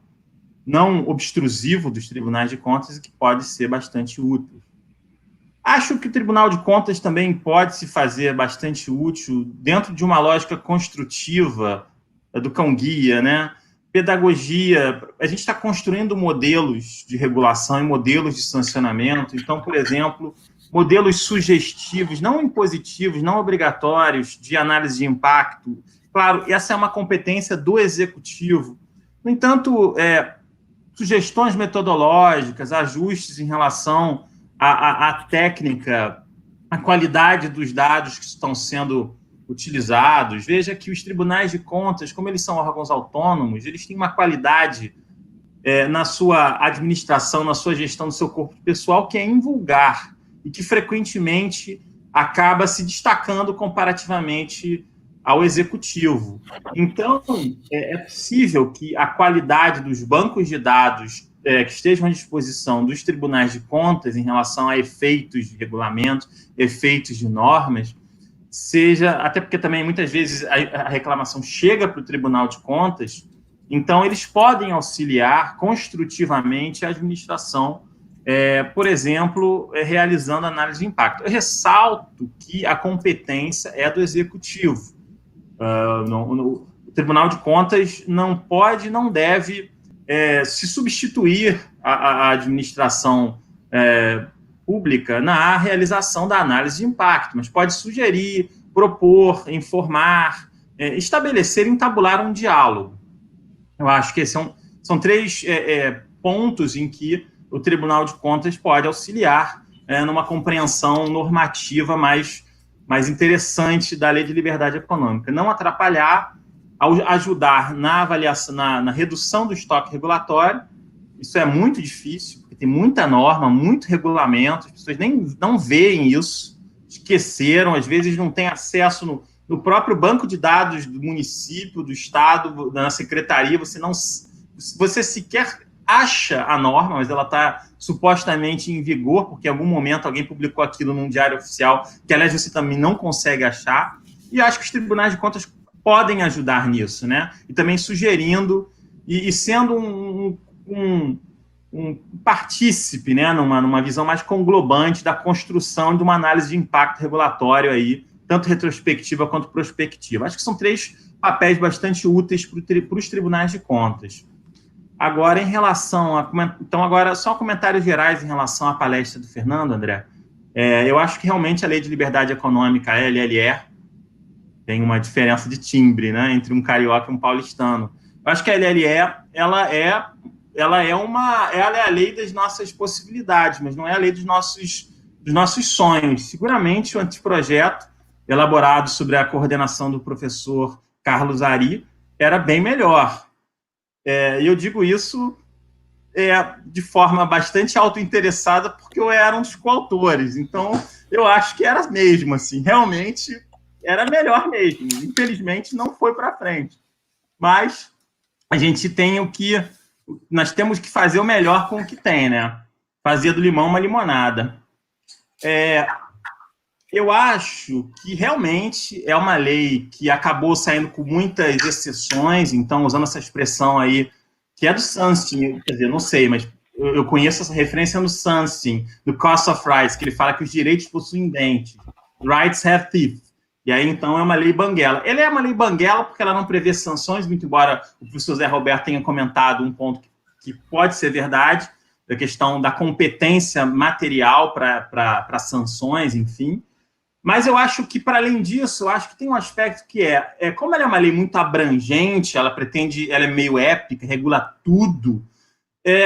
não obstrusivo dos tribunais de contas e que pode ser bastante útil. Acho que o Tribunal de Contas também pode se fazer bastante útil dentro de uma lógica construtiva do cão-guia, né? Pedagogia, a gente está construindo modelos de regulação e modelos de sancionamento. Então, por exemplo, modelos sugestivos, não impositivos, não obrigatórios, de análise de impacto. Claro, essa é uma competência do executivo. No entanto, sugestões metodológicas, ajustes em relação à técnica, à qualidade dos dados que estão sendo utilizados. Veja que os tribunais de contas, como eles são órgãos autônomos, eles têm uma qualidade na sua administração, na sua gestão do seu corpo pessoal, que é invulgar e que frequentemente acaba se destacando comparativamente ao executivo. Então, é possível que a qualidade dos bancos de dados que estejam à disposição dos tribunais de contas em relação a efeitos de regulamento, efeitos de normas, seja, até porque também muitas vezes a reclamação chega para o Tribunal de Contas, então eles podem auxiliar construtivamente a administração, por exemplo, realizando análise de impacto. Eu ressalto que a competência é do Executivo. O Tribunal de Contas não pode, não deve se substituir à administração pública na realização da análise de impacto, mas pode sugerir, propor, informar, estabelecer, entabular um diálogo. Eu acho que são três pontos em que o Tribunal de Contas pode auxiliar numa compreensão normativa mais interessante da Lei de Liberdade Econômica. Não atrapalhar, ajudar na avaliação, na redução do estoque regulatório. Isso é muito difícil, porque tem muita norma, muito regulamento, as pessoas não veem isso, esqueceram, às vezes não têm acesso no próprio banco de dados do município, do estado, da secretaria, você sequer acha a norma, mas ela está supostamente em vigor, porque em algum momento alguém publicou aquilo num diário oficial, que, aliás, você também não consegue achar, e acho que os tribunais de contas podem ajudar nisso, né? E também sugerindo e sendo um partícipe, né, numa visão mais conglobante da construção de uma análise de impacto regulatório aí tanto retrospectiva quanto prospectiva. Acho que são 3 papéis bastante úteis para os tribunais de contas. Agora, em relação a... Então, agora, só comentários gerais em relação à palestra do Fernando, André. Eu acho que realmente a Lei de Liberdade Econômica, a LLE, tem uma diferença de timbre, né, entre um carioca e um paulistano. Eu acho que a LLE, ela é a lei das nossas possibilidades, mas não é a lei dos nossos sonhos. Seguramente, o anteprojeto, elaborado sob a coordenação do professor Carlos Ari, era bem melhor. E eu digo isso de forma bastante autointeressada, porque eu era um dos coautores. Então, eu acho que era mesmo, assim, realmente era melhor mesmo. Infelizmente, não foi para frente. Mas a gente tem nós temos que fazer o melhor com o que tem, né? Fazer do limão uma limonada. Eu acho que realmente é uma lei que acabou saindo com muitas exceções, então, usando essa expressão aí, que é do Sunstein, quer dizer, não sei, mas eu conheço essa referência no Sunstein, do Cost of Rights, que ele fala que os direitos possuem dentes. Rights have teeth. E aí, então, é uma lei banguela. Ela é uma lei banguela porque ela não prevê sanções, muito embora o professor Zé Roberto tenha comentado um ponto que pode ser verdade, da questão da competência material para sanções, enfim. Mas eu acho que, para além disso, eu acho que tem um aspecto que como ela é uma lei muito abrangente, ela é meio épica, regula tudo,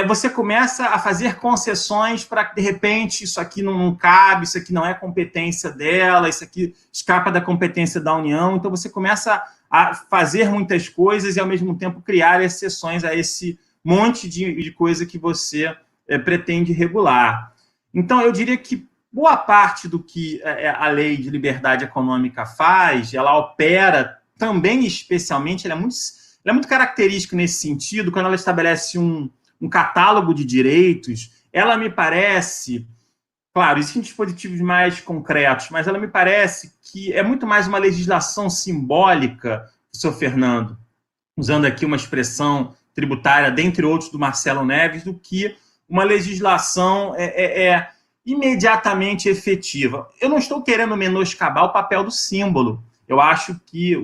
você começa a fazer concessões para que, de repente, isso aqui não cabe, isso aqui não é competência dela, isso aqui escapa da competência da União. Então, você começa a fazer muitas coisas e, ao mesmo tempo, criar exceções a esse monte de coisa que você pretende regular. Então, eu diria que boa parte do que a Lei de Liberdade Econômica faz, ela opera também, especialmente, ela é muito característica nesse sentido, quando ela estabelece um catálogo de direitos, ela me parece, claro, existem dispositivos mais concretos, mas ela me parece que é muito mais uma legislação simbólica, professor Fernando, usando aqui uma expressão tributária, dentre outros, do Marcelo Neves, do que uma legislação imediatamente efetiva. Eu não estou querendo menoscabar o papel do símbolo. Eu acho que,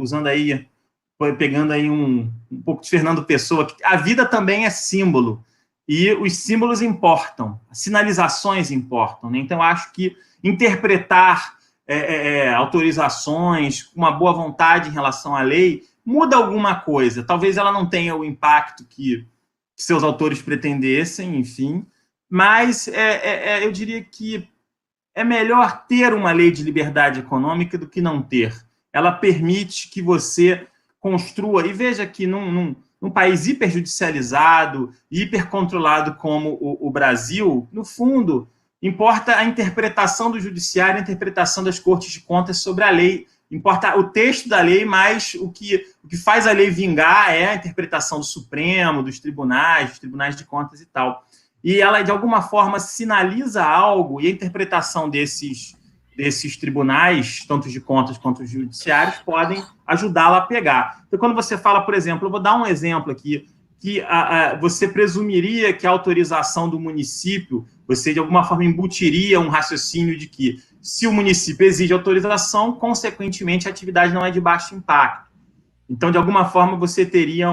pegando aí um pouco de Fernando Pessoa, a vida também é símbolo. E os símbolos importam, as sinalizações importam, né? Então, eu acho que interpretar autorizações com uma boa vontade em relação à lei muda alguma coisa. Talvez ela não tenha o impacto que seus autores pretendessem, enfim, mas eu diria que é melhor ter uma lei de liberdade econômica do que não ter. Ela permite que você construa, e veja que num país hiperjudicializado, hipercontrolado como o Brasil, no fundo, importa a interpretação do judiciário, a interpretação das cortes de contas sobre a lei. Importa o texto da lei, mas o que faz a lei vingar é a interpretação do Supremo, dos tribunais de contas e tal. E ela, de alguma forma, sinaliza algo, e a interpretação desses tribunais, tanto de contas quanto os judiciários, podem ajudá-la a pegar. Então, quando você fala, por exemplo, eu vou dar um exemplo aqui, que você presumiria que a autorização do município, você, de alguma forma, embutiria um raciocínio de que, se o município exige autorização, consequentemente, a atividade não é de baixo impacto. Então, de alguma forma, você teria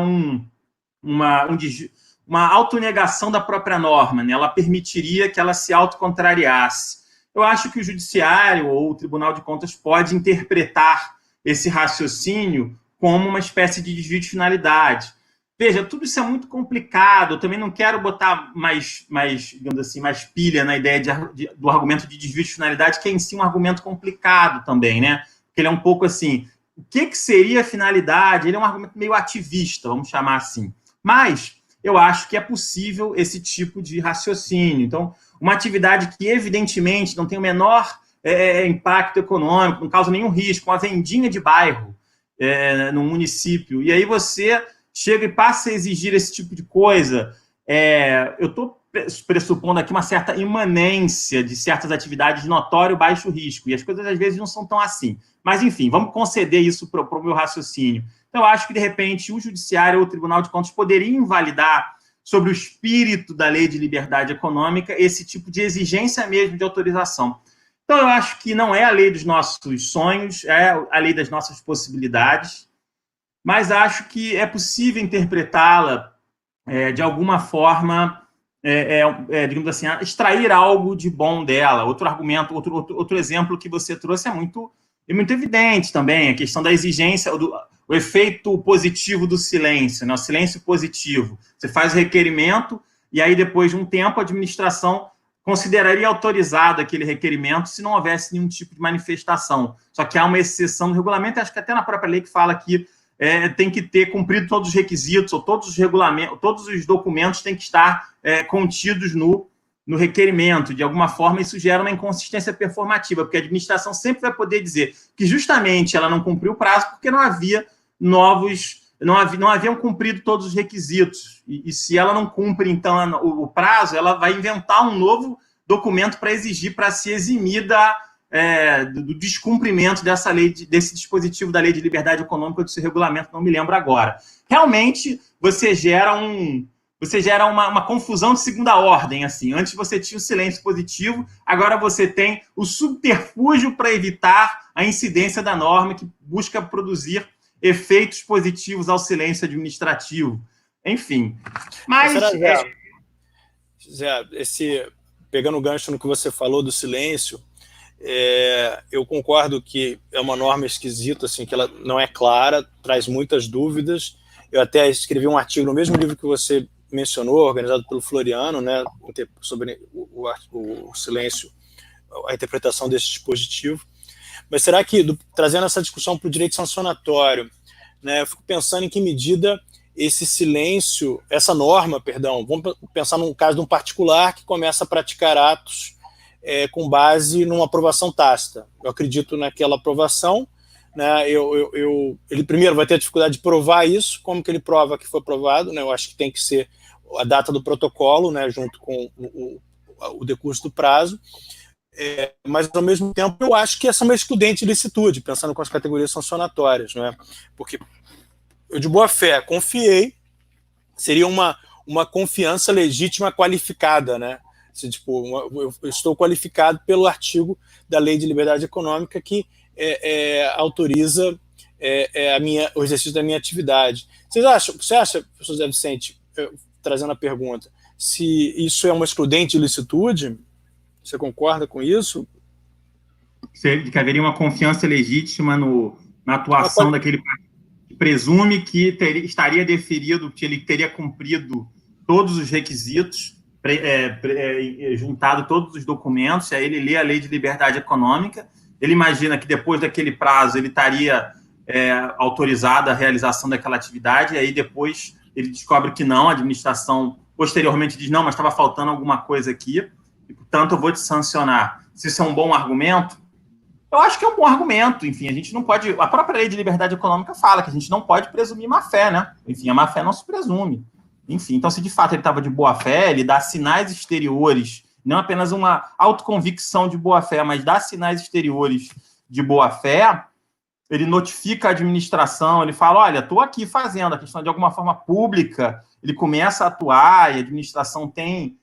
uma autonegação da própria norma, né? Ela permitiria que ela se autocontrariasse. Eu acho que o judiciário ou o Tribunal de Contas pode interpretar esse raciocínio como uma espécie de desvio de finalidade. Veja, tudo isso é muito complicado. Eu também não quero botar mais digamos assim, mais pilha na ideia do argumento de desvio de finalidade, que é em si um argumento complicado também, né? Porque ele é um pouco assim, o que seria a finalidade? Ele é um argumento meio ativista, vamos chamar assim. Mas eu acho que é possível esse tipo de raciocínio. Então, uma atividade que, evidentemente, não tem o menor impacto econômico, não causa nenhum risco, uma vendinha de bairro no município, e aí você chega e passa a exigir esse tipo de coisa. Eu estou pressupondo aqui uma certa imanência de certas atividades de notório baixo risco, e as coisas, às vezes, não são tão assim. Mas, enfim, vamos conceder isso para o meu raciocínio. Então, eu acho que, de repente, o Judiciário ou o Tribunal de Contas poderia invalidar, sobre o espírito da Lei de Liberdade Econômica, esse tipo de exigência mesmo de autorização. Então, eu acho que não é a lei dos nossos sonhos, é a lei das nossas possibilidades, mas acho que é possível interpretá-la de alguma forma, digamos assim, extrair algo de bom dela. Outro argumento, outro exemplo que você trouxe é muito evidente também, a questão da exigência, o efeito positivo do silêncio, né? O silêncio positivo. Você faz o requerimento e aí, depois de um tempo, a administração consideraria autorizado aquele requerimento se não houvesse nenhum tipo de manifestação. Só que há uma exceção no regulamento, acho que até na própria lei que fala que tem que ter cumprido todos os requisitos, ou todos os regulamentos, todos os documentos têm que estar contidos no requerimento. De alguma forma, isso gera uma inconsistência performativa, porque a administração sempre vai poder dizer que justamente ela não cumpriu o prazo porque não haviam cumprido todos os requisitos. E se ela não cumpre, então, o prazo, ela vai inventar um novo documento para exigir, para se eximir do descumprimento dessa lei, desse dispositivo da Lei de Liberdade Econômica, desse regulamento, não me lembro agora. Realmente, você gera uma confusão de segunda ordem, assim. Antes você tinha o silêncio positivo, agora você tem o subterfúgio para evitar a incidência da norma que busca produzir efeitos positivos ao silêncio administrativo. Enfim. Mas... Zé, pegando o gancho no que você falou do silêncio, eu concordo que é uma norma esquisita, assim, que ela não é clara, traz muitas dúvidas. Eu até escrevi um artigo no mesmo livro que você mencionou, organizado pelo Floriano, né, sobre o silêncio, a interpretação desse dispositivo. Mas será que, trazendo essa discussão para o direito sancionatório, né, eu fico pensando em que medida esse silêncio, essa norma, vamos pensar num caso de um particular que começa a praticar atos com base numa aprovação tácita. Eu acredito naquela aprovação, né, ele primeiro vai ter a dificuldade de provar isso. Como que ele prova que foi aprovado? Né, eu acho que tem que ser a data do protocolo, né, junto com o decurso do prazo. Mas, ao mesmo tempo, eu acho que essa é uma excludente de licitude, pensando com as categorias sancionatórias, né? Porque eu, de boa fé, confiei, seria uma confiança legítima qualificada, né? Eu estou qualificado pelo artigo da Lei de Liberdade Econômica que autoriza o exercício da minha atividade. Você acha, professor Zé Vicente, trazendo a pergunta, se isso é uma excludente de licitude? Você concorda com isso? Que haveria uma confiança legítima na atuação daquele que presume que estaria deferido, que ele teria cumprido todos os requisitos, juntado todos os documentos, aí ele lê a Lei de Liberdade Econômica, ele imagina que depois daquele prazo ele estaria autorizado a realização daquela atividade, e aí depois ele descobre que não, a administração posteriormente diz, não, mas estava faltando alguma coisa aqui, e, portanto, eu vou te sancionar. Se isso é um bom argumento, eu acho que é um bom argumento. Enfim, a gente não pode... A própria Lei de Liberdade Econômica fala que a gente não pode presumir má-fé, né? Enfim, a má-fé não se presume. Enfim, então, se de fato ele estava de boa-fé, ele dá sinais exteriores, não apenas uma autoconvicção de boa-fé, mas dá sinais exteriores de boa-fé, ele notifica a administração, ele fala, olha, estou aqui fazendo a questão de alguma forma pública, ele começa a atuar e a administração tem...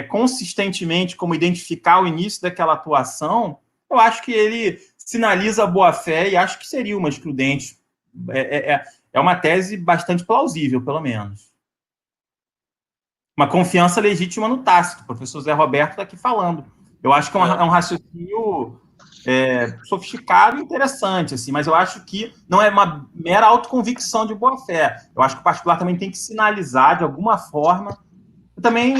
consistentemente como identificar o início daquela atuação, eu acho que ele sinaliza a boa-fé e acho que seria uma excludente. É uma tese bastante plausível, pelo menos. Uma confiança legítima no tácito. O professor Zé Roberto está aqui falando. Eu acho que é um raciocínio sofisticado e interessante, assim, mas eu acho que não é uma mera autoconvicção de boa-fé. Eu acho que o particular também tem que sinalizar, de alguma forma, também...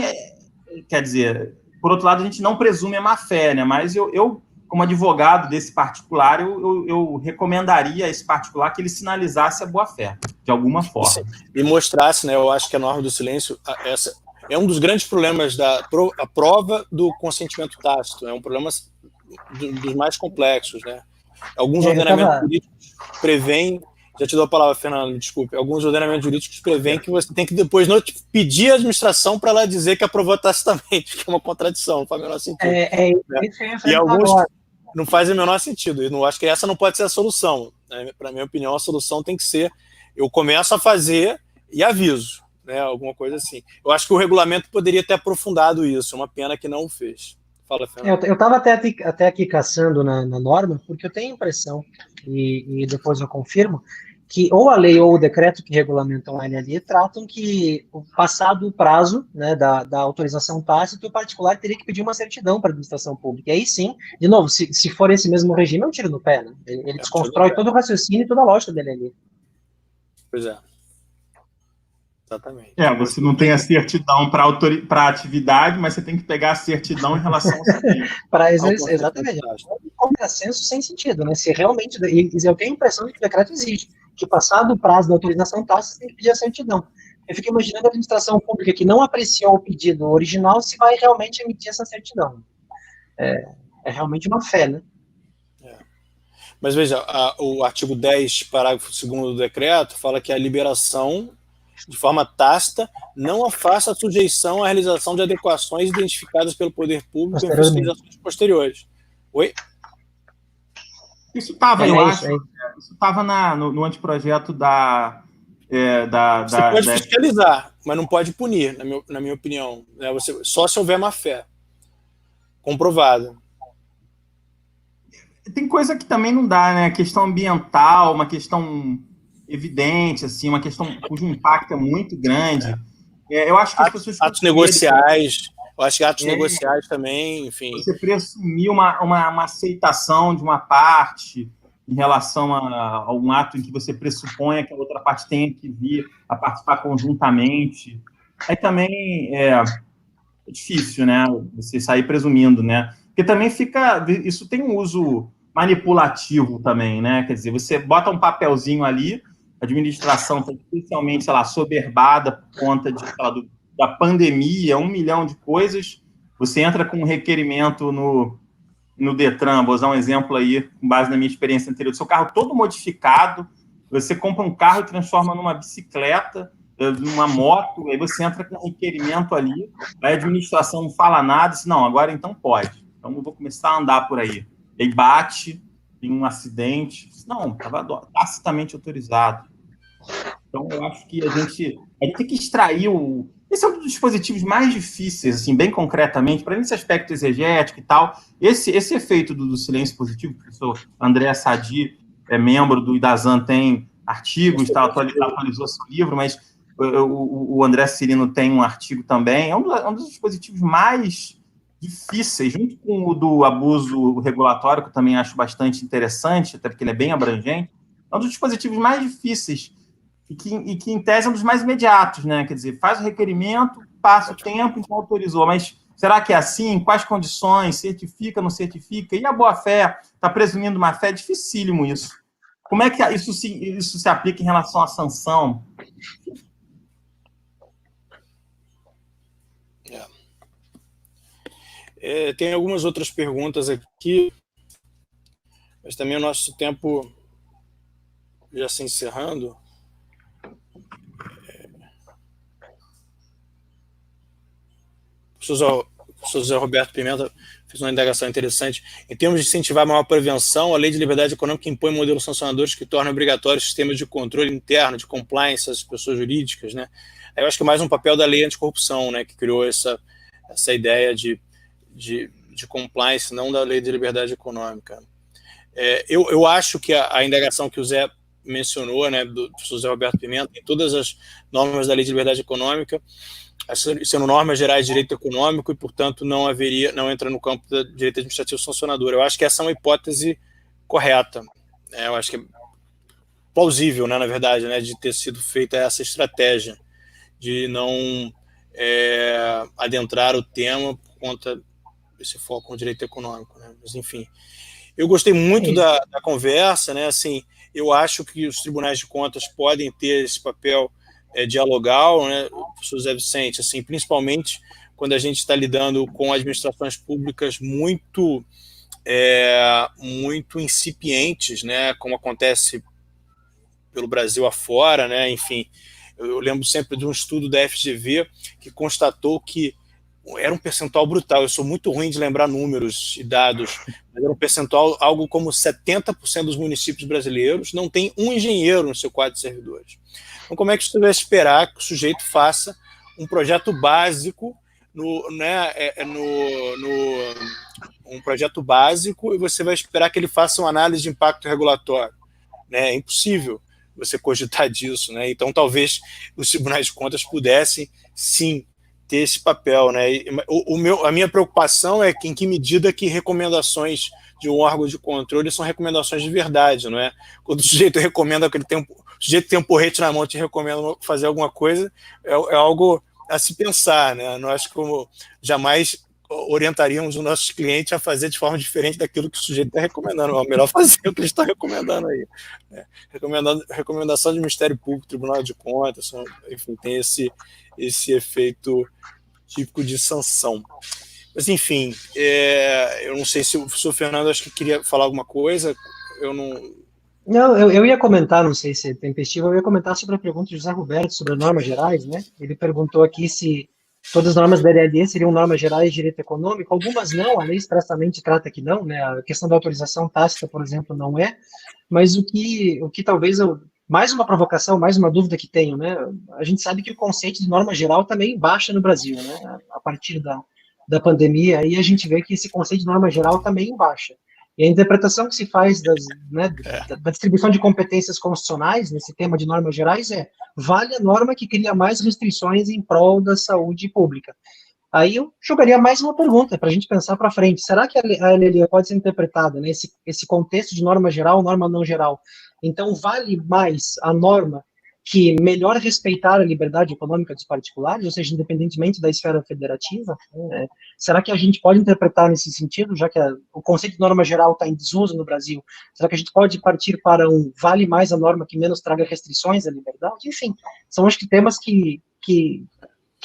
Quer dizer, por outro lado, a gente não presume a má-fé, né? Mas eu, como advogado desse particular, eu recomendaria a esse particular que ele sinalizasse a boa-fé, de alguma forma. E mostrasse, né? Eu acho que a norma do silêncio é um dos grandes problemas da prova do consentimento tácito, é um problema dos mais complexos, né? Alguns ordenamentos jurídicos prevêem... Já te dou a palavra, Fernando, desculpe. Alguns ordenamentos jurídicos prevêem que você tem que depois pedir à administração para ela dizer que aprovou tacitamente, que é uma contradição, não faz o menor sentido. E alguns não fazem o menor sentido. Eu não acho que essa não pode ser a solução. Né? Para minha opinião, a solução tem que ser: eu começo a fazer e aviso, né? Alguma coisa assim. Eu acho que o regulamento poderia ter aprofundado isso. É uma pena que não o fez. Fala, Fernando. Eu estava até aqui caçando na norma, porque eu tenho a impressão, e depois eu confirmo, que ou a lei ou o decreto que regulamentam a LLI tratam que, passado o prazo, né, da autorização tácita, o particular teria que pedir uma certidão para a administração pública. E aí sim, de novo, se for esse mesmo regime, é um tiro no pé, né? Ele desconstrói todo o raciocínio e toda a lógica da LLI. Pois é. Exatamente. Você não tem a certidão para a atividade, mas você tem que pegar a certidão em relação ao serviço. Para exercer, exatamente. Contrassenso sem sentido, né? Se realmente, eu tenho a impressão de que o decreto exige que, passado o prazo da autorização tácita, você tem que pedir a certidão. Eu fico imaginando a administração pública que não apreciou o pedido original, se vai realmente emitir essa certidão. É realmente uma fé, né? Mas veja, o artigo 10, parágrafo 2º do decreto, fala que a liberação, de forma tácita, não afasta a sujeição à realização de adequações identificadas pelo poder público em fiscalizações posteriores. Oi? Isso estava, eu acho, isso estava no anteprojeto da... Você pode fiscalizar, mas não pode punir, na minha opinião. Só se houver má fé comprovada. Tem coisa que também não dá, né? A questão ambiental, uma questão evidente, assim, uma questão cujo impacto é muito grande. Eu acho que as pessoas... Atos negociais, eu acho que atos negociais também, enfim... Você presumir uma aceitação de uma parte em relação a um ato em que você pressupõe que a outra parte tenha que vir a participar conjuntamente. Aí também é difícil, né? Você sair presumindo, né? Porque também isso tem um uso manipulativo também, né? Quer dizer, você bota um papelzinho ali, a administração está especialmente, sei lá, soberbada por conta da pandemia, 1 milhão de coisas, você entra com um requerimento no Detran, vou usar um exemplo aí, com base na minha experiência anterior, do seu carro todo modificado, você compra um carro e transforma numa bicicleta, numa moto, aí você entra com um requerimento ali, aí a administração não fala nada, diz, não, agora então pode, então eu vou começar a andar por aí. E aí bate, tem um acidente, não, estava tacitamente autorizado. Então eu acho que a gente tem que extrair esse é um dos dispositivos mais difíceis, assim, bem concretamente, para esse aspecto exegético e tal. Esse efeito do silêncio positivo, o professor André Sadi é membro do IDASAN, tem artigos, atualizou seu livro, mas o André Cirino tem um artigo também. É um dos dispositivos mais difíceis, junto com o do abuso regulatório, que eu também acho bastante interessante, até porque ele é bem abrangente. É um dos dispositivos mais difíceis e que, em tese, é um dos mais imediatos, né? Quer dizer, faz o requerimento, passa o tempo, então autorizou. Mas será que é assim? Quais condições? Certifica, não certifica? E a boa-fé? Está presumindo má fé? É dificílimo isso. Como é que isso se aplica em relação à sanção? Tem algumas outras perguntas aqui, mas também o nosso tempo já se encerrando. O professor José Roberto Pimenta fez uma indagação interessante. Em termos de incentivar a maior prevenção, a Lei de Liberdade Econômica impõe modelos sancionadores que tornam obrigatórios sistemas de controle interno, de compliance às pessoas jurídicas, né? Eu acho que é mais um papel da Lei Anticorrupção, né, que criou essa ideia de compliance, não da Lei de Liberdade Econômica. Eu acho que a indagação que o Zé mencionou, né, do professor José Roberto Pimenta, em todas as normas da Lei de Liberdade Econômica, sendo normas gerais de direito econômico e, portanto, não entra no campo da direito administrativo sancionador. Eu acho que essa é uma hipótese correta. Eu acho que é plausível, né, na verdade, né, de ter sido feita essa estratégia de não adentrar o tema por conta desse foco no direito econômico, né? Mas, enfim, eu gostei muito da conversa, né? Assim, eu acho que os tribunais de contas podem ter esse papel dialogal, né, professor Zé Vicente, assim, principalmente quando a gente está lidando com administrações públicas muito incipientes, né, como acontece pelo Brasil afora, né, enfim, eu lembro sempre de um estudo da FGV que constatou que era um percentual brutal, eu sou muito ruim de lembrar números e dados, mas era um percentual, algo como 70% dos municípios brasileiros não tem um engenheiro no seu quadro de servidores. Então, como é que você vai esperar que o sujeito faça um projeto básico um projeto básico e você vai esperar que ele faça uma análise de impacto regulatório, né? É impossível você cogitar disso, né? Então, talvez os tribunais de contas pudessem, sim, ter esse papel, né? A minha preocupação é que em que medida que recomendações de um órgão de controle são recomendações de verdade, não é? Quando o sujeito recomenda que o sujeito tem um porrete na mão e te recomenda fazer alguma coisa, é algo a se pensar, né? Nós, como jamais orientaríamos os nossos clientes a fazer de forma diferente daquilo que o sujeito está recomendando. É melhor fazer o que eles estão recomendando aí. Né? Recomendação do Ministério Público, Tribunal de Contas, enfim, tem esse efeito típico de sanção. Mas, enfim, eu não sei se o professor Fernando acho que queria falar alguma coisa. Eu não... Não, eu ia comentar, não sei se é tempestivo, eu ia comentar sobre a pergunta de José Roberto sobre normas gerais, né? Ele perguntou aqui se todas as normas da LLE seriam normas gerais de direito econômico, algumas não, a lei expressamente trata que não, né? A questão da autorização tácita, por exemplo, não é, mas o que talvez mais uma provocação, mais uma dúvida que tenho, né? A gente sabe que o conceito de norma geral também baixa no Brasil, né? A partir da pandemia, aí a gente vê que esse conceito de norma geral também baixa. E a interpretação que se faz da distribuição de competências constitucionais nesse tema de normas gerais vale a norma que cria mais restrições em prol da saúde pública. Aí eu jogaria mais uma pergunta para a gente pensar para frente. Será que a LLE pode ser interpretada nesse contexto de norma geral, norma não geral? Então, vale mais a norma que melhor respeitar a liberdade econômica dos particulares, ou seja, independentemente da esfera federativa? Será que a gente pode interpretar nesse sentido, já que o conceito de norma geral está em desuso no Brasil? Será que a gente pode partir para vale mais a norma que menos traga restrições à liberdade? Enfim, são acho que temas que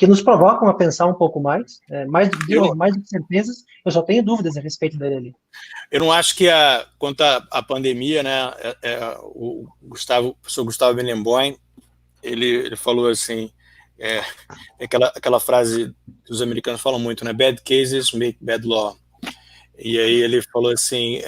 nos provocam a pensar um pouco mais, mais do que certezas, eu só tenho dúvidas a respeito da LLE. Eu não acho que, quanto à pandemia, né, o professor Gustavo Benemboim, ele falou assim, aquela frase que os americanos falam muito, né, bad cases make bad law. E aí ele falou assim,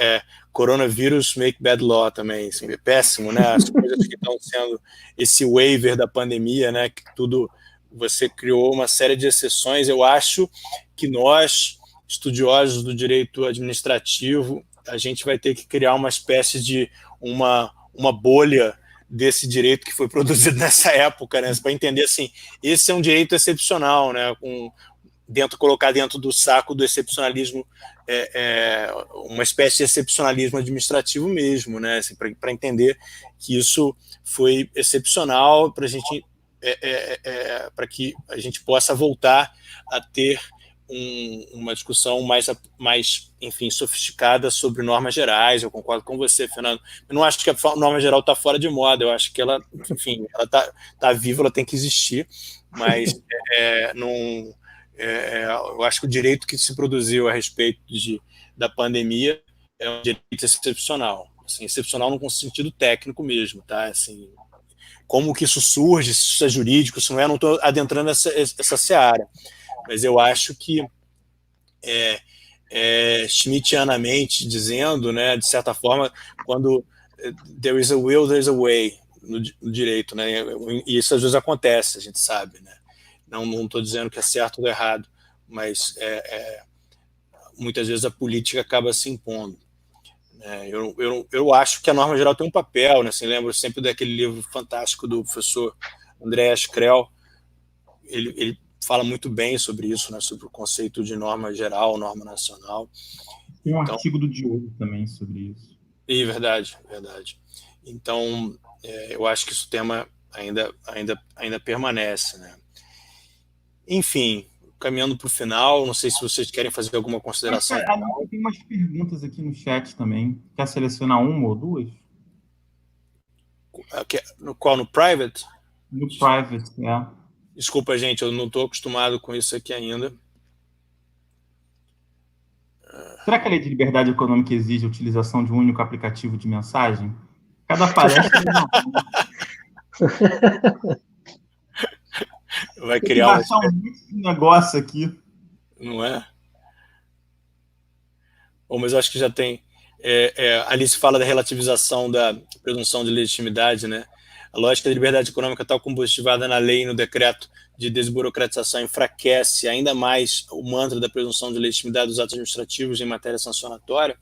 coronavírus make bad law também, assim, péssimo, né, as coisas que estão sendo esse waiver da pandemia, né, que tudo, você criou uma série de exceções. Eu acho que nós, estudiosos do direito administrativo, a gente vai ter que criar uma espécie de uma bolha desse direito que foi produzido nessa época, né, para entender assim, esse é um direito excepcional, né, colocar dentro do saco do excepcionalismo, uma espécie de excepcionalismo administrativo mesmo, né, assim, para entender que isso foi excepcional para a gente, para que a gente possa voltar a ter uma discussão mais, enfim, sofisticada sobre normas gerais. Eu concordo com você, Fernando. Eu não acho que a norma geral está fora de moda. Eu acho que ela, enfim, ela tá viva, ela tem que existir, mas eu acho que o direito que se produziu a respeito da pandemia é um direito excepcional. Assim, excepcional no sentido técnico mesmo, tá? Assim, como que isso surge, se isso é jurídico, se não é, não estou adentrando essa seara. Mas eu acho que schmittianamente dizendo, né, de certa forma, quando there is a will, there is a way no direito, né, e isso às vezes acontece, a gente sabe, né, não estou dizendo que é certo ou errado, mas muitas vezes a política acaba se impondo. Eu acho que a norma geral tem um papel, né, assim, lembro sempre daquele livro fantástico do professor Andreas Krell, ele fala muito bem sobre isso, né, sobre o conceito de norma geral, norma nacional. Tem um artigo do Diogo também sobre isso. Verdade. Então, eu acho que esse tema ainda permanece, né. Enfim, caminhando para o final, não sei se vocês querem fazer alguma consideração. Tem umas perguntas aqui no chat também. Quer selecionar uma ou duas? No private? No private, Desculpa, gente, eu não estou acostumado com isso aqui ainda. Será que a lei de liberdade econômica exige a utilização de um único aplicativo de mensagem? Cada palestra vai criar um negócio aqui. Não é? Bom, mas eu acho que já tem. Ali se fala da relativização da presunção de legitimidade, né? A lógica da liberdade econômica, tal como positivada na lei e no decreto de desburocratização enfraquece ainda mais o mantra da presunção de legitimidade dos atos administrativos em matéria sancionatória?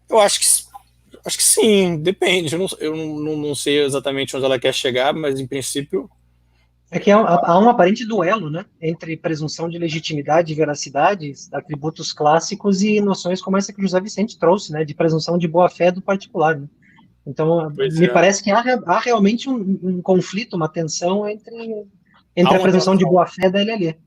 Eu acho que sim, depende. Eu não sei exatamente onde ela quer chegar, mas em princípio... É que há um aparente duelo, né, entre presunção de legitimidade e veracidade, atributos clássicos, e noções como essa que o José Vicente trouxe, né, de presunção de boa-fé do particular, né? Então, me parece que há realmente um conflito, uma tensão entre a presunção de boa-fé da LLE.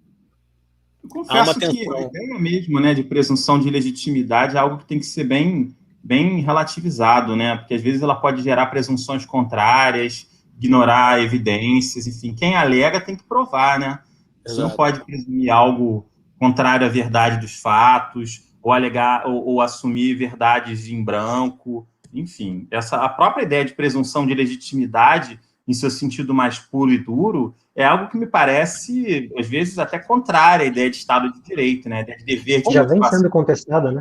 Eu confesso que a ideia mesmo, né, de presunção de legitimidade é algo que tem que ser bem relativizado, né, porque às vezes ela pode gerar presunções contrárias, ignorar evidências, enfim, quem alega tem que provar, né? Você não pode presumir algo contrário à verdade dos fatos, ou alegar, ou assumir verdades em branco, enfim. A própria ideia de presunção de legitimidade, em seu sentido mais puro e duro, é algo que me parece, às vezes, até contrária à ideia de Estado de Direito, né? De dever de já vem sendo contestada, né?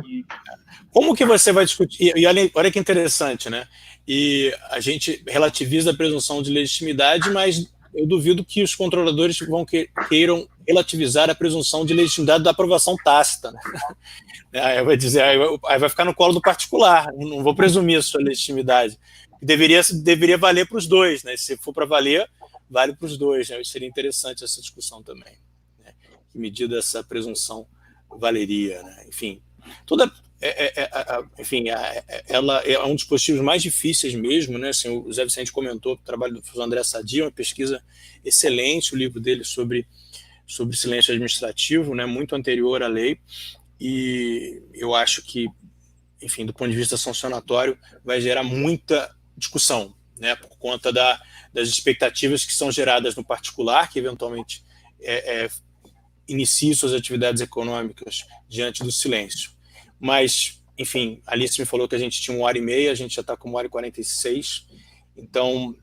Como que você vai discutir? E olha que interessante, né? E a gente relativiza a presunção de legitimidade, mas eu duvido que os controladores queiram relativizar a presunção de legitimidade da aprovação tácita, né? Aí vai dizer, aí vai ficar no colo do particular, não vou presumir a sua legitimidade. Deveria valer para os dois, né? Se for para valer, vale para os dois, né? Seria interessante essa discussão também, né? Que medida essa presunção valeria, né? Enfim, ela é um dos dispositivos mais difíceis mesmo, né? Assim, o Zé Vicente comentou que o trabalho do professor André Sadia, uma pesquisa excelente, o livro dele sobre silêncio administrativo, né? Muito anterior à lei, e eu acho que, enfim, do ponto de vista sancionatório, vai gerar muita discussão, né? Por conta das expectativas que são geradas no particular, que eventualmente inicie suas atividades econômicas diante do silêncio. Mas, enfim, a Alice me falou que a gente tinha 1h30, a gente já está com 1h46, então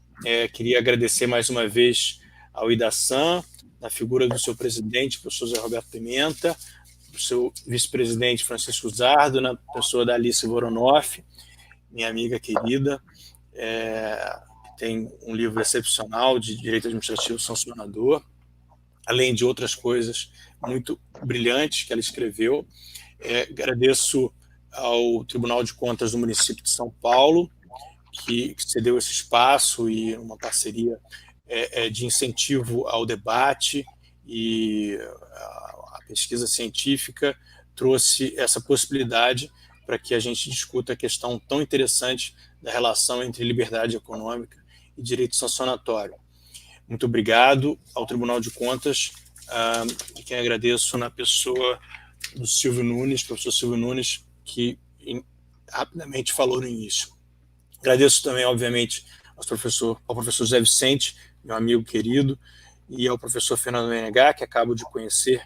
queria agradecer mais uma vez ao IDASAN, na figura do seu presidente, professor Zé Roberto Pimenta, do seu vice-presidente Francisco Zardo, na pessoa da Alice Voronoff, minha amiga querida, que tem um livro excepcional de Direito Administrativo Sancionador, além de outras coisas muito brilhantes que ela escreveu. Agradeço ao Tribunal de Contas do município de São Paulo, que cedeu esse espaço e uma parceria de incentivo ao debate, e a pesquisa científica trouxe essa possibilidade para que a gente discuta a questão tão interessante da relação entre liberdade econômica e direito sancionatório. Muito obrigado ao Tribunal de Contas, e quem agradeço na pessoa do Silvio Nunes, professor Silvio Nunes, que rapidamente falou no início. Agradeço também, obviamente, ao professor Zé Vicente, meu amigo querido, e ao professor Fernando Menegá, que acabo de conhecer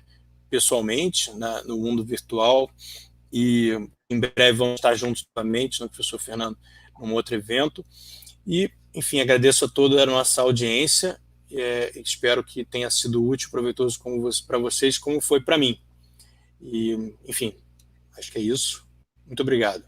pessoalmente no mundo virtual, e em breve vamos estar juntos novamente, no professor Fernando, num outro evento. E, enfim, agradeço a toda a nossa audiência, espero que tenha sido útil, proveitoso para vocês, como foi para mim. E, enfim, acho que é isso. Muito obrigado.